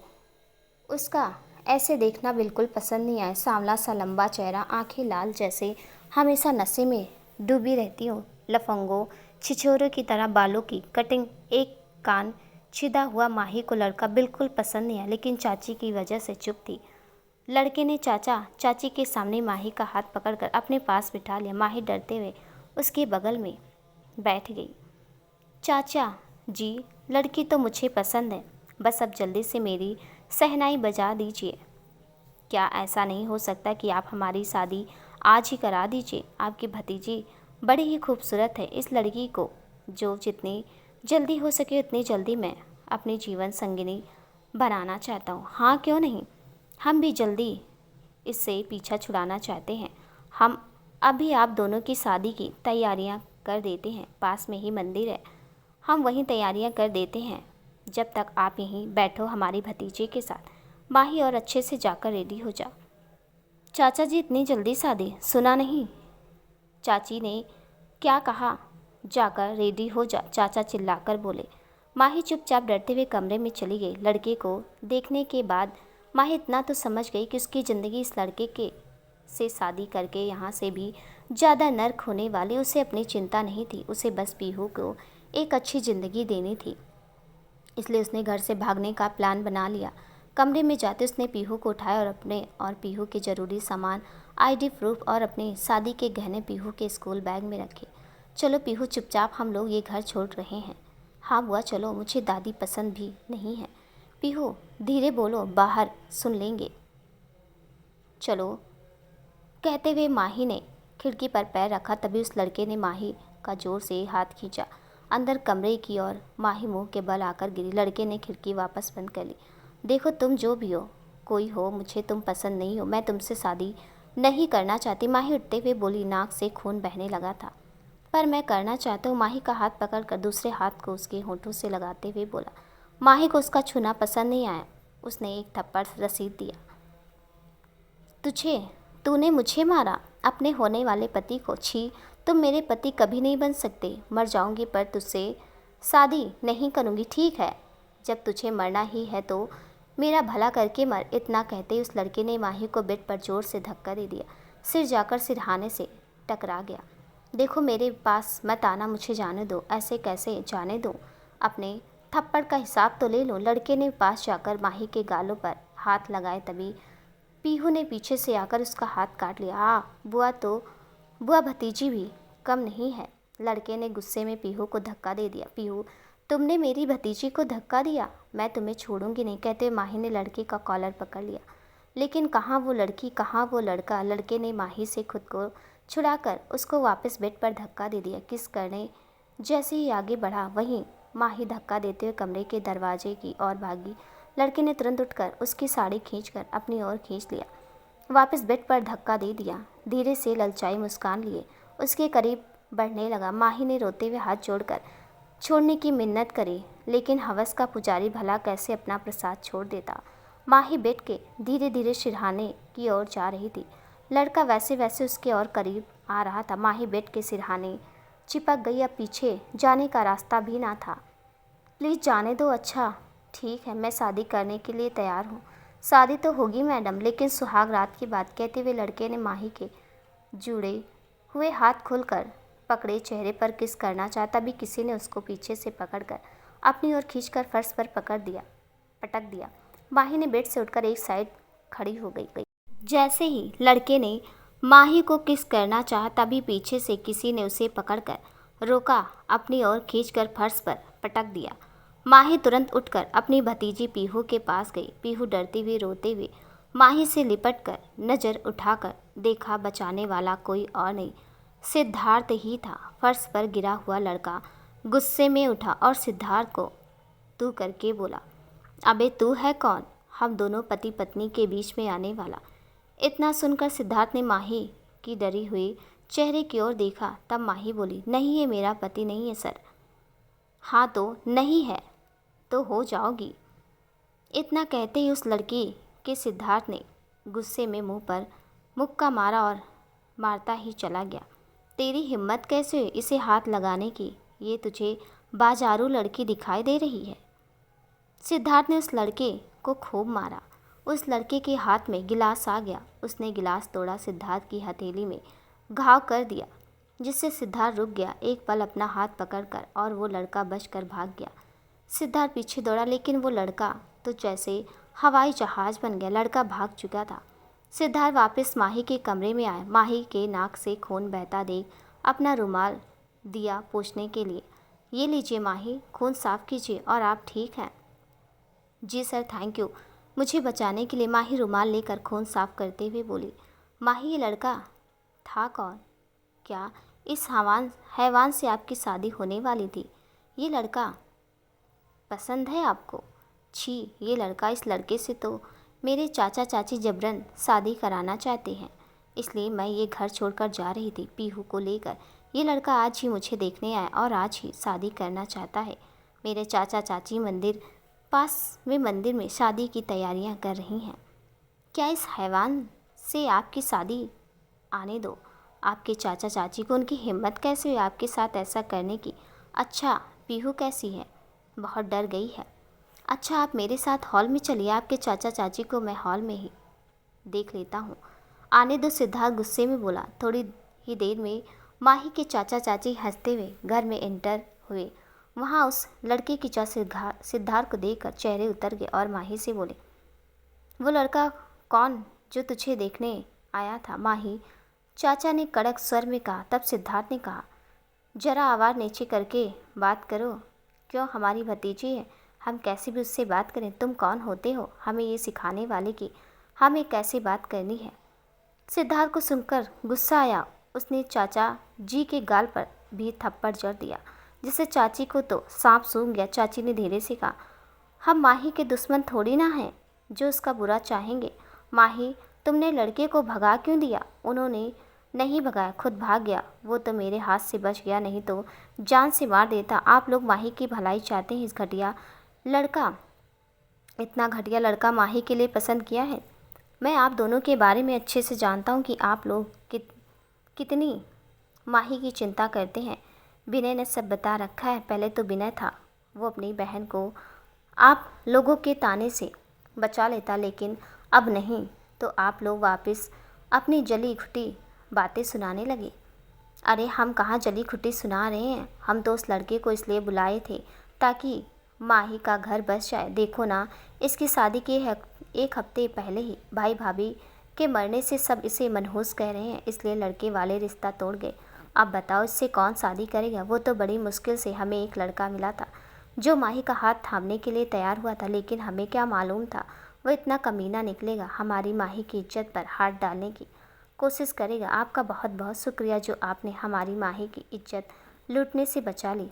उसका ऐसे देखना बिल्कुल पसंद नहीं आया। सांवला सा लंबा चेहरा, आंखें लाल जैसे हमेशा नशे में डूबी रहती हो, लफंगों छिछोरों की तरह बालों की कटिंग, एक कान छिदा हुआ। माही को लड़का बिल्कुल पसंद नहीं आया, लेकिन चाची की वजह से चुप थी। लड़के ने चाचा चाची के सामने माही का हाथ पकड़कर अपने पास बिठा लिया। माही डरते हुए उसके बगल में बैठ गई। चाचा जी, लड़की तो मुझे पसंद है, बस अब जल्दी से मेरी शहनाई बजा दीजिए। क्या ऐसा नहीं हो सकता कि आप हमारी शादी आज ही करा दीजिए? आपकी भतीजी बड़ी ही खूबसूरत है। इस लड़की को जो जितनी जल्दी हो सके उतनी जल्दी मैं अपनी जीवन संगिनी बनाना चाहता हूँ। हाँ, क्यों नहीं, हम भी जल्दी इससे पीछा छुड़ाना चाहते हैं। हम अभी आप दोनों की शादी की तैयारियाँ कर देते हैं। पास में ही मंदिर है, हम वहीं तैयारियां कर देते हैं। जब तक आप यहीं बैठो हमारी भतीजे के साथ। माही, और अच्छे से जाकर रेडी हो जा। चाचा जी, इतनी जल्दी शादी? सुना नहीं चाची ने क्या कहा? जाकर रेडी हो जा, चाचा चिल्लाकर बोले। माही चुपचाप डरते हुए कमरे में चली गई। लड़के को देखने के बाद माही इतना तो समझ गई कि उसकी ज़िंदगी इस लड़के के से शादी करके यहाँ से भी ज़्यादा नर्क होने वाली। उसे अपनी चिंता नहीं थी, उसे बस पीहू को एक अच्छी ज़िंदगी देनी थी। इसलिए उसने घर से भागने का प्लान बना लिया। कमरे में जाते उसने पीहू को उठाया और अपने और पीहू के ज़रूरी सामान, आईडी प्रूफ और अपने शादी के गहने पीहू के स्कूल बैग में रखे। चलो पीहू, चुपचाप हम लोग ये घर छोड़ रहे हैं। हाँ बुआ चलो, मुझे दादी पसंद भी नहीं है। पीहू धीरे बोलो, बाहर सुन लेंगे। चलो, कहते हुए माही ने खिड़की पर पैर रखा। तभी उस लड़के ने माही का जोर से हाथ खींचा अंदर कमरे की ओर। माही मुंह के बल आकर गिरी। लड़के ने खिड़की वापस बंद कर ली। देखो, तुम जो भी हो, कोई हो, मुझे तुम पसंद नहीं हो। मैं तुमसे शादी नहीं करना चाहती। माही उठते हुए बोली। नाक से खून बहने लगा था। पर मैं करना चाहता हूँ। माही का हाथ पकड़कर दूसरे हाथ को उसके होंठों से लगाते हुए बोला। माही को उसका छूना पसंद नहीं आया। उसने एक थप्पड़ रसीद दिया। तूने मुझे मारा, अपने होने वाले पति को। छी, तुम मेरे पति कभी नहीं बन सकते। मर जाऊंगी पर तुझसे शादी नहीं करूंगी, ठीक है? जब तुझे मरना ही है तो मेरा भला करके मर। इतना कहते ही उस लड़के ने माही को बेड पर जोर से धक्का दे दिया। सिर जाकर सिरहाने से टकरा गया। देखो, मेरे पास मत आना, मुझे जाने दो। ऐसे कैसे जाने दो? अपने थप्पड़ का हिसाब तो ले लो। लड़के ने पास जाकर माही के गालों पर हाथ लगाए। तभी पीहू ने पीछे से आकर उसका हाथ काट लिया। बुआ भतीजी भी कम नहीं है। लड़के ने गुस्से में पीहू को धक्का दे दिया। पीहू, तुमने मेरी भतीजी को धक्का दिया? मैं तुम्हें छोड़ूंगी नहीं, कहते माही ने लड़के का कॉलर पकड़ लिया। लेकिन कहाँ वो लड़की, कहाँ वो लड़का? लड़के ने माही से खुद को छुड़ाकर उसको वापस बेड पर धक्का दे दिया। किस करने जैसे ही आगे बढ़ा, वहीं माही धक्का देते हुए कमरे के दरवाजे की ओर भागी। लड़के ने तुरंत उठकर उसकी साड़ी खींचकर अपनी ओर खींच लिया। वापस बेड पर धक्का दे दिया। धीरे से ललचाई मुस्कान लिए उसके करीब बढ़ने लगा। माही ने रोते हुए हाथ जोड़कर छोड़ने की मिन्नत करी, लेकिन हवस का पुजारी भला कैसे अपना प्रसाद छोड़ देता। माही बेड के धीरे धीरे सिरहाने की ओर जा रही थी। लड़का वैसे वैसे उसके और करीब आ रहा था। माही बेड के सिरहाने चिपक गई। अब पीछे जाने का रास्ता भी ना था। प्लीज़ जाने दो। अच्छा ठीक है, मैं शादी करने के लिए तैयार हूँ। शादी तो होगी मैडम, लेकिन सुहाग रात की बात। कहते हुए लड़के ने माही के जुड़े हुए हाथ खोलकर पकड़े। चेहरे पर किस करना चाहता भी किसी ने उसको पीछे से पकड़कर अपनी ओर खींचकर फर्श पर पटक दिया। माही ने बेड से उठकर एक साइड खड़ी हो गई। जैसे ही लड़के ने माही को किस करना चाहा, तभी पीछे से किसी ने उसे पकड़कर रोका, अपनी ओर खींचकर फर्श पर पटक दिया। माही तुरंत उठकर अपनी भतीजी पीहू के पास गई। पीहू डरती हुई रोते हुए माही से लिपटकर नज़र उठाकर देखा, बचाने वाला कोई और नहीं, सिद्धार्थ ही था। फर्श पर गिरा हुआ लड़का गुस्से में उठा और सिद्धार्थ को तू करके बोला। अबे तू है कौन? हम दोनों पति पत्नी के बीच में आने वाला? इतना सुनकर सिद्धार्थ ने माही की डरी हुई चेहरे की ओर देखा। तब माही बोली, नहीं, ये मेरा पति नहीं है सर। हाँ तो नहीं है, तो हो जाओगी। इतना कहते ही उस लड़की के सिद्धार्थ ने गुस्से में मुंह पर मुक्का मारा और मारता ही चला गया। तेरी हिम्मत कैसे हुई इसे हाथ लगाने की? ये तुझे बाजारू लड़की दिखाई दे रही है? सिद्धार्थ ने उस लड़के को खूब मारा। उस लड़के के हाथ में गिलास आ गया। उसने गिलास तोड़ा, सिद्धार्थ की हथेली में घाव कर दिया, जिससे सिद्धार्थ रुक गया एक पल अपना हाथ पकड़कर, और वो लड़का बचकर भाग गया। सिद्धार्थ पीछे दौड़ा, लेकिन वो लड़का तो जैसे हवाई जहाज बन गया। लड़का भाग चुका था। सिद्धार्थ वापस माही के कमरे में आया। माही के नाक से खून बहता देख अपना रुमाल दिया पोंछने के लिए। ये लीजिए माही, खून साफ कीजिए। और आप ठीक हैं? जी सर, थैंक यू मुझे बचाने के लिए। माही रुमाल लेकर खून साफ करते हुए बोली। माही, ये लड़का था कौन? क्या इस हैवान से आपकी शादी होने वाली थी? ये लड़का पसंद है आपको? छी, ये लड़का, इस लड़के से तो मेरे चाचा चाची जबरन शादी कराना चाहते हैं, इसलिए मैं ये घर छोड़कर जा रही थी पीहू को लेकर। ये लड़का आज ही मुझे देखने आया और आज ही शादी करना चाहता है। मेरे चाचा चाची मंदिर में शादी की तैयारियां कर रही हैं। क्या इस हैवान से आपकी शादी आने दो? आपके चाचा चाची को उनकी हिम्मत कैसे हुई आपके साथ ऐसा करने की? अच्छा, पीहू कैसी है? बहुत डर गई है। अच्छा, आप मेरे साथ हॉल में चलिए, आपके चाचा चाची को मैं हॉल में ही देख लेता हूँ। आने दो, सिद्धार्थ गुस्से में बोला। थोड़ी ही देर में माही के चाचा चाची हंसते हुए घर में एंटर हुए। वहाँ उस लड़के की चाचा सिद्धार्थ को देखकर चेहरे उतर गए और माही से बोले, वो लड़का कौन जो तुझे देखने आया था? माही, चाचा ने कड़क स्वर में कहा। तब सिद्धार्थ ने कहा, जरा आवाज़ नीचे करके बात करो। क्यों, हमारी भतीजी है, हम कैसे भी उससे बात करें? तुम कौन होते हो हमें ये सिखाने वाले कि हमें कैसे बात करनी है? सिद्धार्थ को सुनकर गुस्सा आया। उसने चाचा जी के गाल पर भी थप्पड़ जड़ दिया, जिससे चाची को तो सांप सूंघ गया। चाची ने धीरे से कहा, हम माही के दुश्मन थोड़ी ना हैं जो उसका बुरा चाहेंगे। माही, तुमने लड़के को भगा क्यों दिया? उन्होंने नहीं भगाया, खुद भाग गया। वो तो मेरे हाथ से बच गया, नहीं तो जान से मार देता। आप लोग माही की भलाई चाहते हैं। इतना घटिया लड़का माही के लिए पसंद किया है। मैं आप दोनों के बारे में अच्छे से जानता हूँ कि आप लोग कितनी माही की चिंता करते हैं। विनय ने सब बता रखा है। पहले तो विनय था, वो अपनी बहन को आप लोगों के ताने से बचा लेता, लेकिन अब नहीं, तो आप लोग वापस अपनी जली घुटी बातें सुनाने लगे। अरे हम कहाँ जली घुटी सुना रहे हैं, हम तो उस लड़के को इसलिए बुलाए थे ताकि माही का घर बस जाए। देखो ना, इसकी शादी के एक हफ्ते पहले ही भाई भाभी के मरने से सब इसे मनहूस कह रहे हैं, इसलिए लड़के वाले रिश्ता तोड़ गए। अब बताओ, इससे कौन शादी करेगा? वो तो बड़ी मुश्किल से हमें एक लड़का मिला था जो माही का हाथ थामने के लिए तैयार हुआ था, लेकिन हमें क्या मालूम था वो इतना कमीना निकलेगा, हमारी माही की इज्जत पर हाथ डालने की कोशिश करेगा। आपका बहुत बहुत शुक्रिया जो आपने हमारी माही की इज्जत लूटने से बचा ली।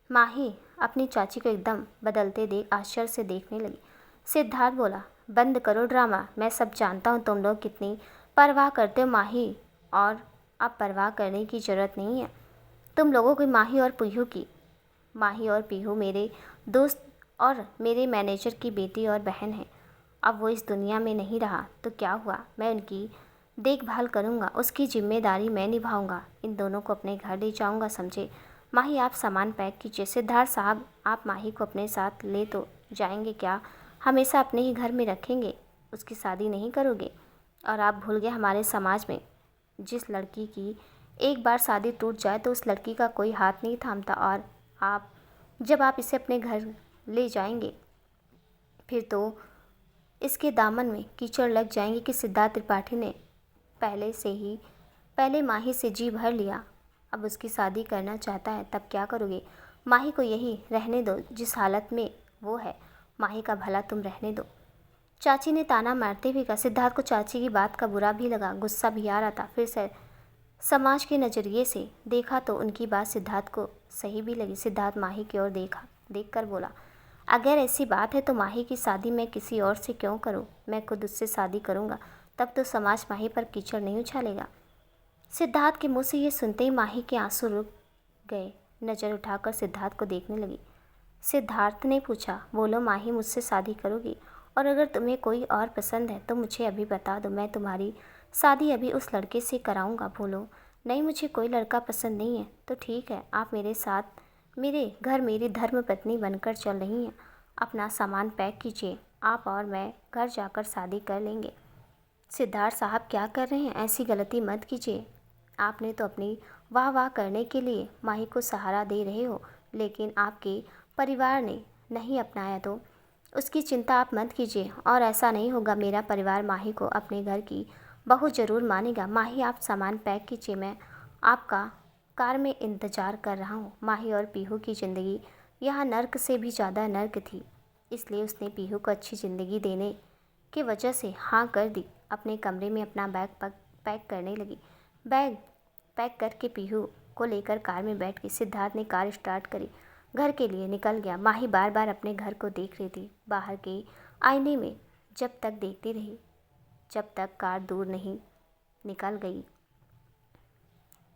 माही अपनी चाची को एकदम बदलते देख आश्चर्य से देखने लगी। सिद्धार्थ बोला, बंद करो ड्रामा, मैं सब जानता हूँ तुम लोग कितनी परवाह करते हो माही, और अब परवाह करने की ज़रूरत नहीं है तुम लोगों की। माही और पीहू मेरे दोस्त और मेरे मैनेजर की बेटी और बहन है। अब वो इस दुनिया में नहीं रहा तो क्या हुआ, मैं उनकी देखभाल करूँगा, उसकी जिम्मेदारी मैं निभाऊँगा। इन दोनों को अपने घर ले जाऊँगा, समझे? माही, आप सामान पैक कीजिए। सिद्धार्थ साहब, आप माही को अपने साथ ले तो जाएंगे क्या? हमेशा अपने ही घर में रखेंगे? उसकी शादी नहीं करोगे? और आप भूल गए हमारे समाज में जिस लड़की की एक बार शादी टूट जाए तो उस लड़की का कोई हाथ नहीं थामता, और जब आप इसे अपने घर ले जाएंगे फिर तो इसके दामन में कीचड़ लग जाएंगे कि सिद्धार्थ त्रिपाठी ने पहले माही से जी भर लिया, अब उसकी शादी करना चाहता है, तब क्या करोगे? माही को यही रहने दो जिस हालत में वो है, माही का भला तुम रहने दो। चाची ने ताना मारते हुए कहा। सिद्धार्थ को चाची की बात का बुरा भी लगा, गुस्सा भी आ रहा था। फिर से समाज के नज़रिए से देखा तो उनकी बात सिद्धार्थ को सही भी लगी। सिद्धार्थ माही की ओर देखकर बोला, अगर ऐसी बात है तो माही की शादी मैं किसी और से क्यों करूं? मैं खुद उससे शादी करूंगा, तब तो समाज माही पर कीचड़ नहीं उछालेगा। सिद्धार्थ के मुंह से ये सुनते ही माही के आंसू रुक गए। नज़र उठाकर सिद्धार्थ को देखने लगी। सिद्धार्थ ने पूछा। बोलो माही, मुझसे शादी करोगी? और अगर तुम्हें कोई और पसंद है तो मुझे अभी बता दो, मैं तुम्हारी शादी अभी उस लड़के से कराऊंगा। बोलो नहीं, मुझे कोई लड़का पसंद नहीं है। तो ठीक है, आप मेरे साथ मेरे घर मेरी धर्मपत्नी बनकर चल रही हैं। अपना सामान पैक कीजिए, आप और मैं घर जाकर शादी कर लेंगे। सिद्धार्थ साहब क्या कर रहे हैं? ऐसी गलती मत कीजिए। आपने तो अपनी वाह वाह करने के लिए माही को सहारा दे रहे हो, लेकिन आपके परिवार ने नहीं अपनाया तो उसकी चिंता आप मत कीजिए। और ऐसा नहीं होगा, मेरा परिवार माही को अपने घर की बहू ज़रूर मानेगा। माही, आप सामान पैक कीजिए, मैं आपका कार में इंतज़ार कर रहा हूँ। माही और पीहू की ज़िंदगी यहाँ नर्क से भी ज़्यादा नर्क थी, इसलिए उसने पीहू को अच्छी ज़िंदगी देने की वजह से हाँ कर दी। अपने कमरे में अपना बैग पैक करने लगी। बैग पैक करके पीहू को लेकर कार में बैठ गई। सिद्धार्थ ने कार स्टार्ट करी, घर के लिए निकल गया। माही बार बार अपने घर को देख रही थी। बाहर के आईने में जब तक देखती रही जब तक कार दूर नहीं निकल गई।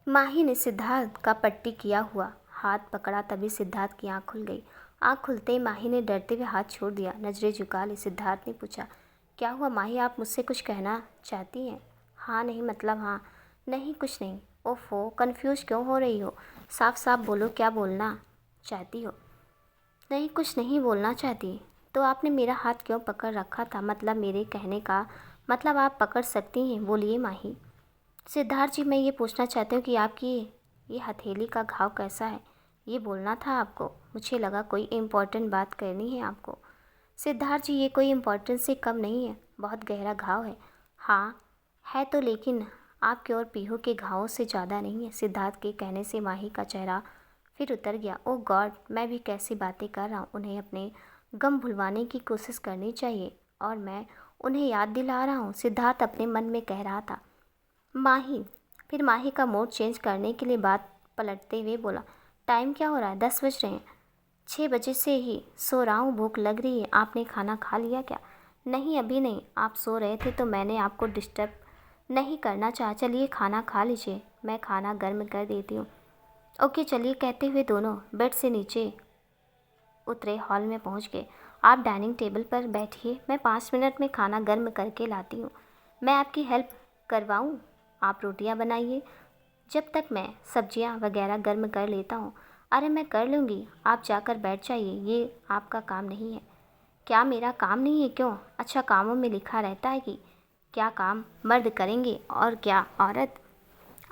माही ने सिद्धार्थ का पट्टी किया हुआ हाथ पकड़ा, तभी सिद्धार्थ की आंख खुल गई। आंख खुलते ही माही ने डरते हुए हाथ छोड़ दिया, नजरें झुका ली। सिद्धार्थ ने पूछा, क्या हुआ माही, आप मुझसे कुछ कहना चाहती हैं? हाँ नहीं, मतलब हाँ। नहीं कुछ नहीं। ओफो, कंफ्यूज क्यों हो रही हो? साफ साफ बोलो, क्या बोलना चाहती हो? नहीं, कुछ नहीं बोलना चाहती। तो आपने मेरा हाथ क्यों पकड़ रखा था? मतलब मेरे कहने का मतलब आप पकड़ सकती हैं, बोलिए माही। सिद्धार्थ जी, मैं ये पूछना चाहती हूँ कि आपकी ये हथेली का घाव कैसा है? ये बोलना था आपको। मुझे लगा कोई इम्पोर्टेंट बात करनी है आपको। सिद्धार्थ जी, ये कोई इम्पोर्टेंट से कम नहीं है, बहुत गहरा घाव है। हाँ है तो, लेकिन आपके और पीहू के घावों से ज़्यादा नहीं है। सिद्धार्थ के कहने से माही का चेहरा फिर उतर गया। ओह गॉड, मैं भी कैसी बातें कर रहा हूँ। उन्हें अपने गम भुलवाने की कोशिश करनी चाहिए और मैं उन्हें याद दिला रहा हूँ, सिद्धार्थ अपने मन में कह रहा था। माही फिर माही का मूड चेंज करने के लिए बात पलटते हुए बोला, टाइम क्या हो रहा है? 10 बज रहे हैं। 6 बजे से ही सो रहा हूँ, भूख लग रही है। आपने खाना खा लिया क्या? नहीं अभी नहीं, आप सो रहे थे तो मैंने आपको डिस्टर्ब नहीं करना चाहा। चलिए खाना खा लीजिए, मैं खाना गर्म कर देती हूँ। ओके चलिए, कहते हुए दोनों बेड से नीचे उतरे, हॉल में पहुँच गए। आप डाइनिंग टेबल पर बैठिए, मैं 5 मिनट में खाना गर्म करके लाती हूँ। मैं आपकी हेल्प करवाऊँ? आप रोटियां बनाइए जब तक मैं सब्जियां वगैरह गर्म कर लेता हूँ। अरे मैं कर लूँगी, आप जाकर बैठ जाइए, ये आपका काम नहीं है। क्या मेरा काम नहीं है? क्यों? अच्छा, कामों में लिखा रहता है कि क्या काम मर्द करेंगे और क्या औरत।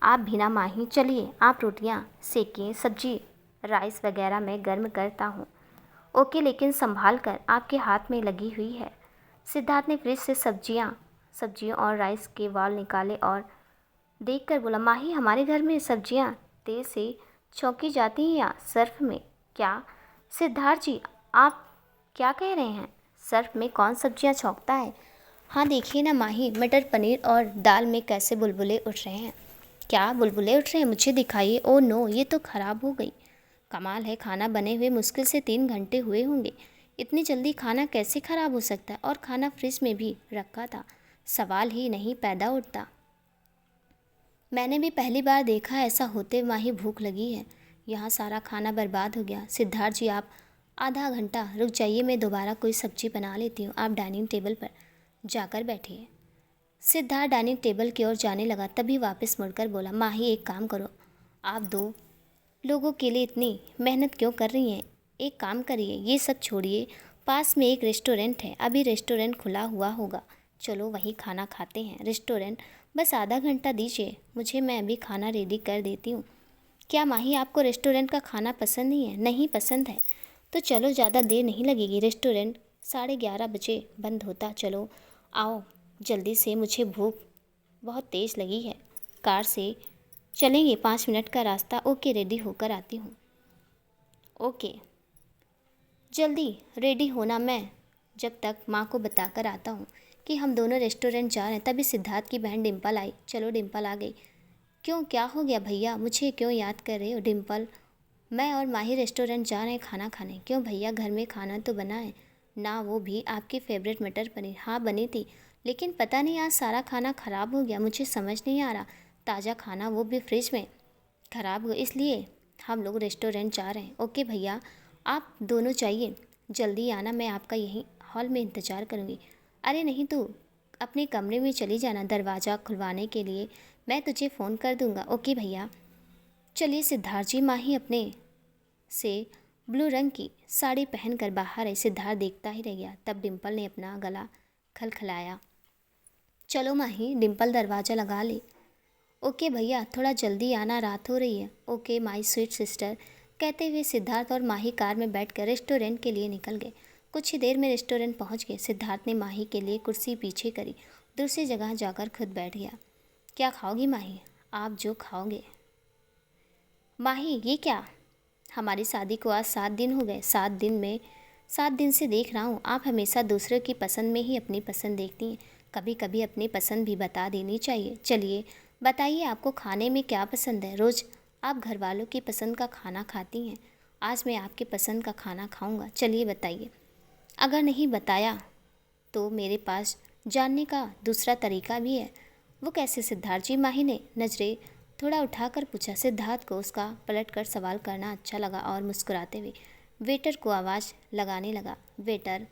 आप भी ना माही, चलिए आप रोटियां सेकिए, सब्जी राइस वगैरह मैं गर्म करता हूँ। ओके, लेकिन संभाल कर, आपके हाथ में लगी हुई है। सिद्धार्थ ने फ्रिज से सब्जियों और राइस के वाल निकाले और देखकर बोला, माही हमारे घर में सब्जियां तेल से छौंकी जाती हैं या सर्फ में? क्या? सिद्धार्थ जी, आप क्या कह रहे हैं? सर्फ में कौन सब्जियां छौंकता है? हाँ देखिए ना माही, मटर पनीर और दाल में कैसे बुलबुले उठ रहे हैं। क्या बुलबुले उठ रहे हैं? मुझे दिखाइए। ओ नो, ये तो ख़राब हो गई। कमाल है, खाना बने हुए मुश्किल से 3 घंटे हुए होंगे। इतनी जल्दी खाना कैसे ख़राब हो सकता है? और खाना फ्रिज में भी रखा था, सवाल ही नहीं पैदा उठता। मैंने भी पहली बार देखा ऐसा होते। माही भूख लगी है, यहाँ सारा खाना बर्बाद हो गया। सिद्धार्थ जी, आप आधा घंटा रुक जाइए, मैं दोबारा कोई सब्जी बना लेती हूँ। आप डाइनिंग टेबल पर जाकर बैठिए। सिद्धार्थ डाइनिंग टेबल की ओर जाने लगा, तभी वापस मुड़कर बोला, माही एक काम करो, आप 2 लोगों के लिए इतनी मेहनत क्यों कर रही हैं? एक काम करिए, ये सब छोड़िए, पास में एक रेस्टोरेंट है, अभी रेस्टोरेंट खुला हुआ होगा, चलो वहीं खाना खाते हैं। रेस्टोरेंट? बस आधा घंटा दीजिए मुझे, मैं अभी खाना रेडी कर देती हूँ। क्या माही, आपको रेस्टोरेंट का खाना पसंद नहीं है? नहीं पसंद है तो चलो, ज़्यादा देर नहीं लगेगी, रेस्टोरेंट 11:30 बजे बंद होता। चलो आओ जल्दी से, मुझे भूख बहुत तेज़ लगी है। कार से चलेंगे, 5 मिनट का रास्ता। ओके, रेडी होकर आती हूँ। ओके, जल्दी रेडी होना, मैं जब तक माँ को बताकर आता हूँ कि हम दोनों रेस्टोरेंट जा रहे हैं। तभी सिद्धार्थ की बहन डिम्पल आई। चलो डिम्पल आ गई। क्यों, क्या हो गया भैया, मुझे क्यों याद कर रहे हो? डिम्पल, मैं और माही रेस्टोरेंट जा रहे हैं खाना खाने। क्यों भैया, घर में खाना तो बना है ना, वो भी आपकी फेवरेट मटर पनीर। हाँ बनी थी, लेकिन पता नहीं आज सारा खाना ख़राब हो गया, मुझे समझ नहीं आ रहा। ताज़ा खाना, वो भी फ्रिज में ख़राब हो, इसलिए हम लोग रेस्टोरेंट जा रहे हैं। ओके भैया, आप दोनों जाइए, जल्दी आना, मैं आपका यहीं हॉल में इंतज़ार करूँगी। अरे नहीं, तू अपने कमरे में चली जाना, दरवाज़ा खुलवाने के लिए मैं तुझे फ़ोन कर दूँगा। ओके भैया। चलिए सिद्धार्थ जी। माही अपने से ब्लू रंग की साड़ी पहनकर बाहर आई। सिद्धार्थ देखता ही रह गया। तब डिम्पल ने अपना गला खलखलाया। चलो माही, डिम्पल दरवाज़ा लगा ले। ओके भैया, थोड़ा जल्दी आना, रात हो रही है। Okay my sweet sister. कहते हुए सिद्धार्थ और माही कार में बैठकर रेस्टोरेंट के लिए निकल गए। कुछ ही देर में रेस्टोरेंट पहुंच गए। सिद्धार्थ ने माही के लिए कुर्सी पीछे करी, दूसरी जगह जाकर खुद बैठ गया। क्या खाओगी माही? आप जो खाओगे। माही ये क्या? हमारी शादी को आज 7 दिन हो गए। 7 दिन से देख रहा हूँ आप हमेशा दूसरों की पसंद में ही अपनी पसंद देखती हैं। कभी कभी अपनी पसंद भी बता देनी चाहिए। चलिए बताइए, आपको खाने में क्या पसंद है? रोज़ आप घर वालों की पसंद का खाना खाती हैं, आज मैं आपकी पसंद का खाना खाऊंगा। चलिए बताइए। अगर नहीं बताया तो मेरे पास जानने का दूसरा तरीका भी है। वो कैसे सिद्धार्थ जी? माही ने नज़रें थोड़ा उठाकर पूछा। सिद्धार्थ को उसका पलट कर सवाल करना अच्छा लगा और मुस्कुराते हुए वेटर को आवाज़ लगाने लगा। वेटर।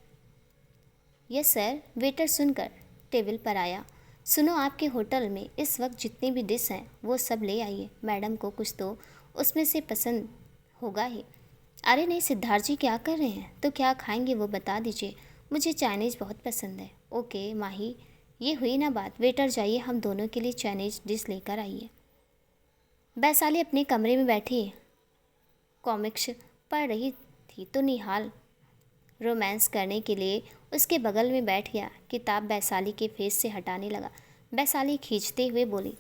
Yes sir. वेटर सुनकर टेबल पर आया। सुनो, आपके होटल में इस वक्त जितनी भी डिश हैं वो सब ले आइए। मैडम को कुछ तो उसमें से पसंद होगा ही। अरे नहीं सिद्धार्थ जी, क्या कर रहे हैं? तो क्या खाएंगे वो बता दीजिए। मुझे चाइनीज़ बहुत पसंद है। ओके माही, ये हुई ना बात। वेटर जाइए, हम दोनों के लिए चाइनीज़ डिश लेकर आइए। वैशाली अपने कमरे में बैठी कॉमिक्स पढ़ रही थी तो निहाल रोमांस करने के लिए उसके बगल में बैठ गया। किताब वैशाली के फेस से हटाने लगा। वैशाली खींचते हुए बोली,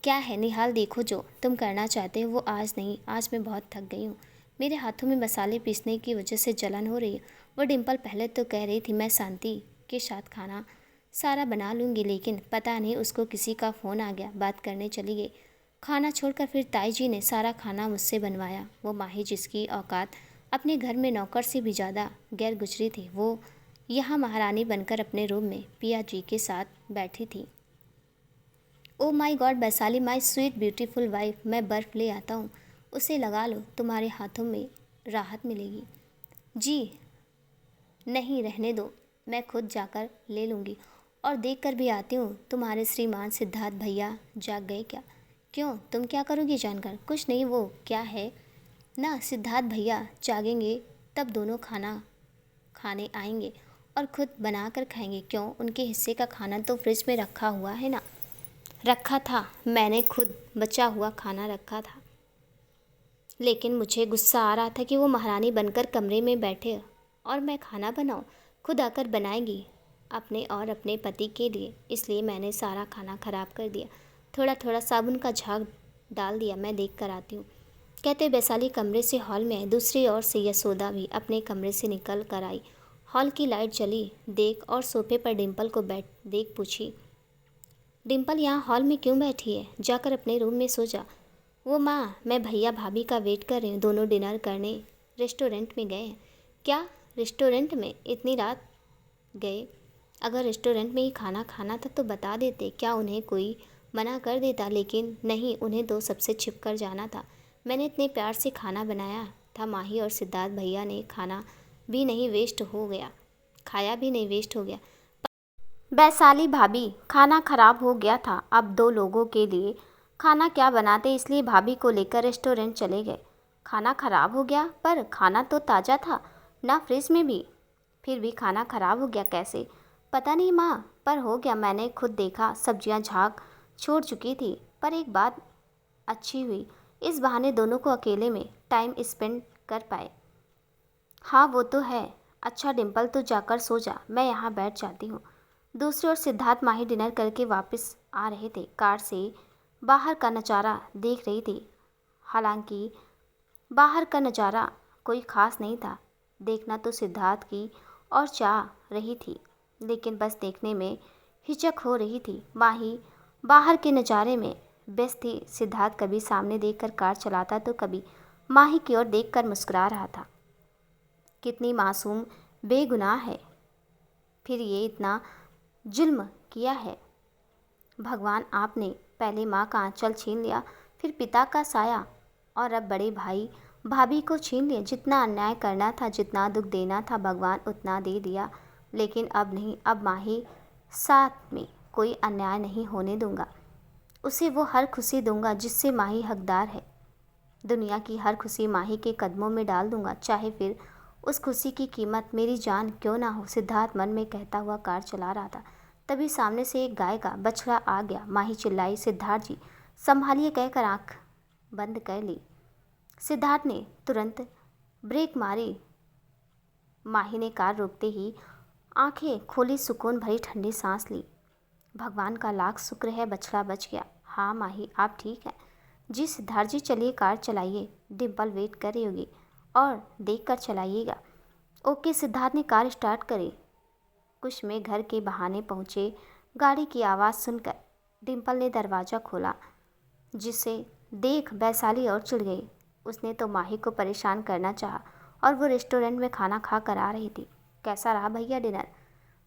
क्या है निहाल? देखो, जो तुम करना चाहते हो वो आज नहीं, आज मैं बहुत थक गई हूँ। मेरे हाथों में मसाले पीसने की वजह से जलन हो रही है। वो डिम्पल पहले तो कह रही थी मैं शांति के साथ खाना सारा बना लूँगी, लेकिन पता नहीं उसको किसी का फ़ोन आ गया, बात करने चली गई। खाना छोड़कर फिर ताई जी ने सारा खाना मुझसे बनवाया। वो माही जिसकी औकात अपने घर में नौकर से भी ज़्यादा गैर गुजरी थी, वो यहाँ महारानी बनकर अपने रूम में पिया जी के साथ बैठी थी। Oh my God Vaishali, my sweet beautiful wife, मैं बर्फ़ ले आता हूँ, उसे लगा लो, तुम्हारे हाथों में राहत मिलेगी। जी नहीं, रहने दो, मैं खुद जाकर ले लूँगी और देख कर भी आती हूँ। तुम्हारे श्रीमान सिद्धार्थ भैया जाग गए क्या? क्यों, तुम क्या करोगी जानकर? कुछ नहीं, वो क्या है ना, सिद्धार्थ भैया जागेंगे तब दोनों खाना खाने आएंगे और खुद बना कर खाएंगे। क्यों, उनके हिस्से का खाना तो फ्रिज में रखा हुआ है ना? रखा था, मैंने खुद बचा हुआ खाना रखा था, लेकिन मुझे गुस्सा आ रहा था कि वो महारानी बनकर कमरे में बैठे और मैं खाना बनाऊं। खुद आकर बनाएंगी अपने और अपने पति के लिए, इसलिए मैंने सारा खाना खराब कर दिया। थोड़ा थोड़ा साबुन का झाग डाल दिया, मैं देख कर आती हूँ। कहते वैशाली कमरे से हॉल में आई। दूसरी ओर से यशोदा भी अपने कमरे से निकल कर आई। हॉल की लाइट जली देख और सोफे पर डिम्पल को बैठ देख पूछी, डिम्पल यहाँ हॉल में क्यों बैठी है? जाकर अपने रूम में सो जा। वो माँ, मैं भैया भाभी का वेट कर रही हूँ, दोनों डिनर करने रेस्टोरेंट में गए हैं। क्या रेस्टोरेंट में इतनी रात गए? अगर रेस्टोरेंट में ही खाना खाना था तो बता देते, क्या उन्हें कोई मना कर देता? लेकिन नहीं, उन्हें तो सबसे छिप कर जाना था। मैंने इतने प्यार से खाना बनाया था, माही और सिद्धार्थ भैया ने खाना भी नहीं वेस्ट हो गया, खाया भी नहीं वेस्ट हो गया। वैशाली भाभी, खाना खराब हो गया था, अब 2 लोगों के लिए खाना क्या बनाते, इसलिए भाभी को लेकर रेस्टोरेंट चले गए। खाना खराब हो गया? पर खाना तो ताज़ा था ना, फ्रिज में भी। फिर भी खाना खराब हो गया कैसे? पता नहीं माँ, पर हो गया, मैंने खुद देखा। सब्जियाँ झाग छोड़ चुकी थी, पर एक बात अच्छी हुई, इस बहाने दोनों को अकेले में टाइम स्पेंड कर पाए। हाँ वो तो है। अच्छा डिम्पल, तू जाकर सो जा, मैं यहाँ बैठ जाती हूँ। दूसरी ओर सिद्धार्थ माही डिनर करके वापस आ रहे थे। कार से बाहर का नज़ारा देख रही थी। हालांकि बाहर का नज़ारा कोई ख़ास नहीं था, देखना तो सिद्धार्थ की और चाह रही थी, लेकिन बस देखने में हिचक हो रही थी। माही बाहर के नज़ारे में व्यस्त थी। सिद्धार्थ कभी सामने देखकर कार चलाता तो कभी माही की ओर देखकर मुस्कुरा रहा था। कितनी मासूम बेगुनाह है, फिर ये इतना जुल्म किया है। भगवान, आपने पहले माँ का आंचल छीन लिया, फिर पिता का साया और अब बड़े भाई भाभी को छीन लिया। जितना अन्याय करना था, जितना दुख देना था, भगवान उतना दे दिया। लेकिन अब नहीं, अब माही साथ में कोई अन्याय नहीं होने दूंगा। उसे वो हर खुशी दूंगा जिससे माही हकदार है। दुनिया की हर खुशी माही के कदमों में डाल दूंगा, चाहे फिर उस खुशी की कीमत मेरी जान क्यों ना हो। सिद्धार्थ मन में कहता हुआ कार चला रहा था। तभी सामने से एक गाय का बछड़ा आ गया। माही चिल्लाई, सिद्धार्थ जी संभालिए कहकर आंख बंद कर ली। सिद्धार्थ ने तुरंत ब्रेक मारी। माही ने कार रोकते ही आंखें खोली, सुकून भरी ठंडी सांस ली। भगवान का लाख शुक्र है बछड़ा बच गया। हाँ माही, आप ठीक हैं? जी सिद्धार्थ जी, चलिए कार चलाइए, डिम्पल वेट कर रही होगी, और देख कर चलाइएगा। ओके। सिद्धार्थ ने कार स्टार्ट करी। कुछ में घर के बहाने पहुँचे। गाड़ी की आवाज़ सुनकर डिम्पल ने दरवाज़ा खोला, जिसे देख वैशाली और चिढ़ गई। उसने तो माही को परेशान करना चाहा, और वो रेस्टोरेंट में खाना खा कर आ रही थी। कैसा रहा भैया डिनर?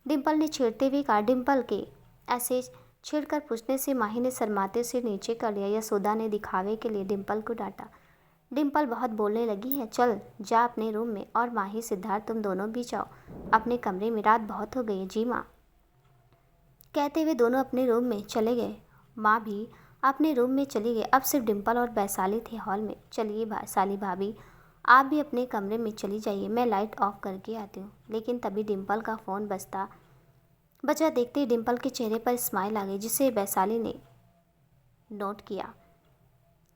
डिम्पल ने छेड़ते हुए कहा। डिम्पल के ऐसे छेड़कर पूछने से माही ने शर्माते से नीचे कर लिया। यशोदा ने दिखावे के लिए डिम्पल को डांटा। डिम्पल बहुत बोलने लगी है, चल जा अपने रूम में, और माही सिद्धार्थ तुम दोनों भी जाओ अपने कमरे में, रात बहुत हो गई है। जी माँ। कहते हुए दोनों अपने रूम में चले गए। माँ भी अपने रूम में चली गई। अब सिर्फ डिम्पल और वैशाली थे हॉल में। चलिए वैशाली भाभी, आप भी अपने कमरे में चली जाइए, मैं लाइट ऑफ करके आती हूँ। लेकिन तभी डिम्पल का फ़ोन बजा। देखते ही डिम्पल के चेहरे पर स्माइल आ गई, जिसे वैशाली ने नोट किया।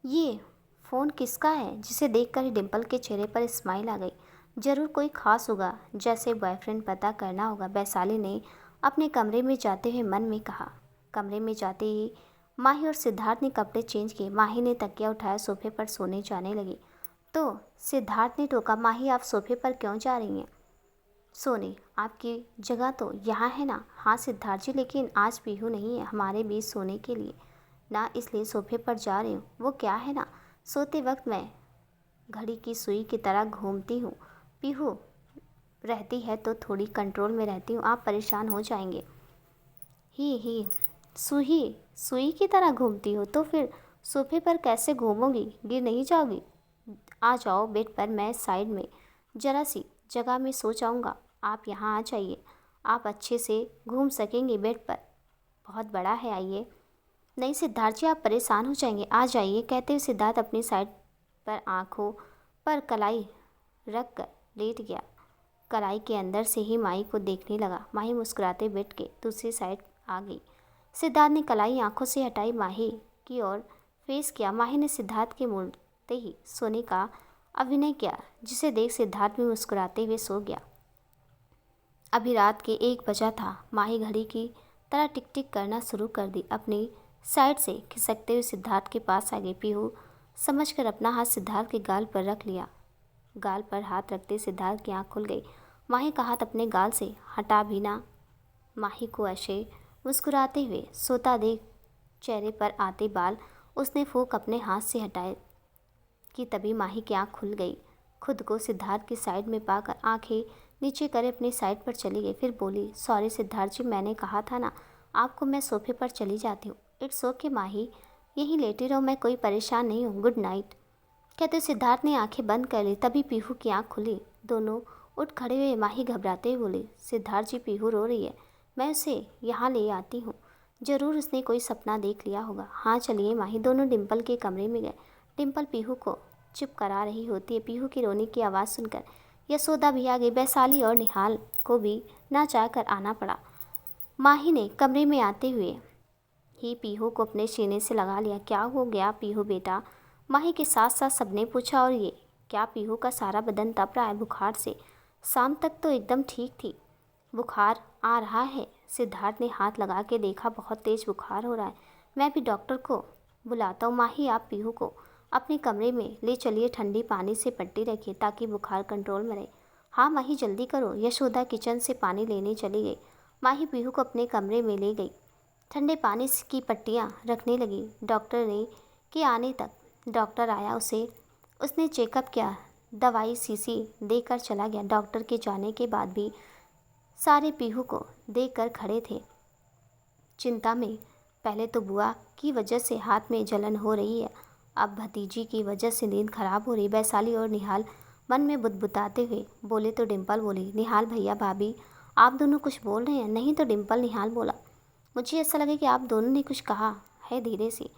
ये फ़ोन किसका है? जिसे देखकर ही डिम्पल के चेहरे पर स्माइल आ गई। ज़रूर कोई ख़ास होगा, जैसे बॉयफ्रेंड पता करना होगा, वैशाली ने अपने कमरे में जाते हुए मन में कहा। कमरे में जाते ही माही और सिद्धार्थ ने कपड़े चेंज किए। माही ने तकिया उठाया, सोफे पर सोने जाने लगी तो सिद्धार्थ ने टोका, माही आप सोफे पर क्यों जा रही हैं सोने? आपकी जगह तो यहाँ है ना। हाँ सिद्धार्थ जी, लेकिन आज पीहू नहीं है हमारे बीच सोने के लिए ना, इसलिए सोफे पर जा रही हूँ। वो क्या है ना, सोते वक्त मैं घड़ी की सुई की तरह घूमती हूँ। पीहू रहती है तो थोड़ी कंट्रोल में रहती हूँ, आप परेशान हो जाएंगे। ही सुई की तरह घूमती हो तो फिर सोफे पर कैसे घूमोगी? गिर नहीं जाओगी? आ जाओ बेड पर, मैं साइड में जरा सी जगह में सो जाऊँगा, आप यहाँ आ जाइए, आप अच्छे से घूम सकेंगे बेड पर, बहुत बड़ा है, आइए। नहीं सिद्धार्थ जी, आप परेशान हो जाएंगे, आ जाइए। कहते हुए सिद्धार्थ अपनी साइड पर आँखों पर कलाई रख कर लेट गया। कलाई के अंदर से ही माही को देखने लगा। माही मुस्कुराते बेड के दूसरी साइड आ गई। सिद्धार्थ ने कलाई आंखों से हटाई, माही की ओर फेस किया। माही ने सिद्धार्थ के मुड़ते ही सोने का अभिनय किया, जिसे देख सिद्धार्थ भी मुस्कुराते हुए सो गया। अभी रात के 1 बजा था। माही घड़ी की तरह टिक टिक करना शुरू कर दी। अपनी साइड से खिसकते हुए सिद्धार्थ के पास आ गई। पीहू समझकर अपना हाथ सिद्धार्थ के गाल पर रख लिया। गाल पर हाथ रखते सिद्धार्थ की आंख खुल गई। माही का हाथ अपने गाल से हटा भी ना। माही को ऐसे मुस्कुराते हुए सोता देख चेहरे पर आते बाल उसने फूंक अपने हाथ से हटाए कि तभी माही की आंख खुल गई। खुद को सिद्धार्थ की साइड में पाकर आंखें नीचे करे अपनी साइड पर चली गई। फिर बोली, सॉरी सिद्धार्थ जी, मैंने कहा था ना आपको, मैं सोफे पर चली जाती हूँ। इट्स ओके माही, यहीं लेटी रहो, मैं कोई परेशान नहीं हूँ, गुड नाइट। कहते सिद्धार्थ ने आंखें बंद कर ली। तभी पीहू की आंख खुली। दोनों उठ खड़े हुए। माही घबराते हुए बोली, सिद्धार्थ जी, पीहू रो रही है, मैं उसे यहाँ ले आती हूँ, ज़रूर उसने कोई सपना देख लिया होगा। हाँ चलिए माही। दोनों डिम्पल के कमरे में गए। डिम्पल पीहू को चुप करा रही होती है। पीहू की रोने की आवाज़ सुनकर यशोदा भी आ गई। वैशाली और निहाल को भी ना चाहकर आना पड़ा। माही ने कमरे में आते हुए ही पीहू को अपने सीने से लगा लिया। क्या हो गया पीहू बेटा? माही के साथ साथ सबने पूछा। और ये क्या? पीहू का सारा बदन तप रहा है बुखार से, शाम तक तो एकदम ठीक थी, बुखार आ रहा है। सिद्धार्थ ने हाथ लगा के देखा, बहुत तेज़ बुखार हो रहा है, मैं भी डॉक्टर को बुलाता हूँ। माही आप पीहू को अपने कमरे में ले चलिए, ठंडी पानी से पट्टी रखिए ताकि बुखार कंट्रोल में रहे। हाँ माही जल्दी करो। यशोदा किचन से पानी लेने चली गई। माही पीहू को अपने कमरे में ले गई, ठंडे पानी की पट्टियाँ रखने लगी। डॉक्टर ने के आने तक डॉक्टर आया, उसने चेकअप किया, दवाई शीशी देकर चला गया। डॉक्टर के जाने के बाद भी सारे पीहू को देखकर खड़े थे चिंता में। पहले तो बुआ की वजह से हाथ में जलन हो रही है, अब भतीजी की वजह से नींद खराब हो रही। वैशाली और निहाल मन में बुदबुदाते हुए बोले तो डिम्पल बोली, निहाल भैया भाभी आप दोनों कुछ बोल रहे हैं? नहीं तो डिम्पल। निहाल बोला, मुझे ऐसा लगा कि आप दोनों ने कुछ कहा है धीरे से।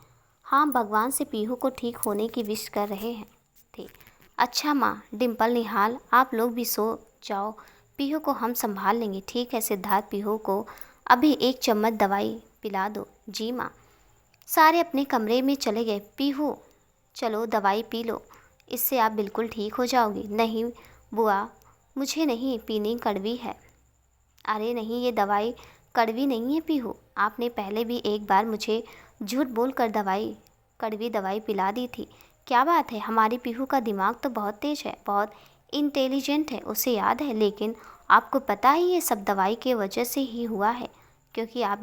हाँ, भगवान से पीहू को ठीक होने की विश कर रहे हैं थे। अच्छा माँ। डिम्पल, निहाल आप लोग भी सो जाओ, पीहू को हम संभाल लेंगे। ठीक है सिद्धार्थ, पीहू को अभी एक चम्मच दवाई पिला दो। जी माँ। सारे अपने कमरे में चले गए। पीहू चलो दवाई पी लो, इससे आप बिल्कुल ठीक हो जाओगी। नहीं बुआ, मुझे नहीं पीनी, कड़वी है। अरे नहीं, ये दवाई कड़वी नहीं है पीहू, आपने पहले भी एक बार मुझे झूठ बोलकर कड़वी दवाई पिला दी थी। क्या बात है, हमारी पीहू का दिमाग तो बहुत तेज है, बहुत इंटेलिजेंट है, उसे याद है। लेकिन आपको पता है ये सब दवाई के वजह से ही हुआ है, क्योंकि आप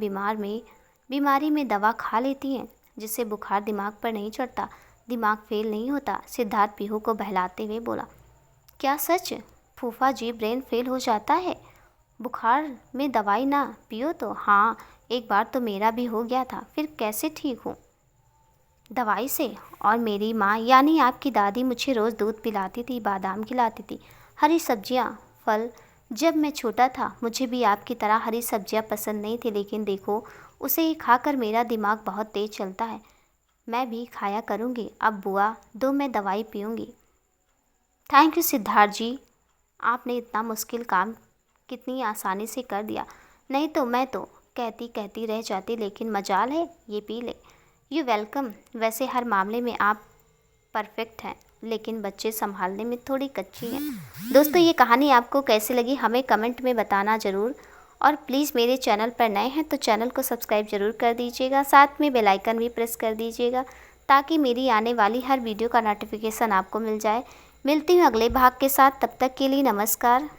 बीमारी में दवा खा लेती हैं, जिससे बुखार दिमाग पर नहीं चढ़ता, दिमाग फेल नहीं होता। सिद्धार्थ पीहू को बहलाते हुए बोला, क्या सच? फूफा जी, ब्रेन फेल हो जाता है बुखार में दवाई ना पियो तो? हाँ, एक बार तो मेरा भी हो गया था। फिर कैसे ठीक हूँ? दवाई से। और मेरी माँ यानी आपकी दादी मुझे रोज़ दूध पिलाती थी, बादाम खिलाती थी, हरी सब्जियाँ, फल। जब मैं छोटा था मुझे भी आपकी तरह हरी सब्जियाँ पसंद नहीं थी, लेकिन देखो उसे ही खाकर मेरा दिमाग बहुत तेज़ चलता है। मैं भी खाया करूँगी। अब बुआ दो, मैं दवाई पीऊँगी। थैंक यू सिद्धार्थ जी, आपने इतना मुश्किल काम कितनी आसानी से कर दिया, नहीं तो मैं तो कहती कहती रह जाती, लेकिन मजाल है ये पी ले। You welcome. वैसे हर मामले में आप परफेक्ट हैं, लेकिन बच्चे संभालने में थोड़ी कच्ची हैं। दोस्तों, ये कहानी आपको कैसी लगी हमें कमेंट में बताना ज़रूर, और प्लीज़ मेरे चैनल पर नए हैं तो चैनल को सब्सक्राइब ज़रूर कर दीजिएगा, साथ में बेल आइकन भी प्रेस कर दीजिएगा, ताकि मेरी आने वाली हर वीडियो का नोटिफिकेशन आपको मिल जाए। मिलती हूँ अगले भाग के साथ, तब तक के लिए नमस्कार।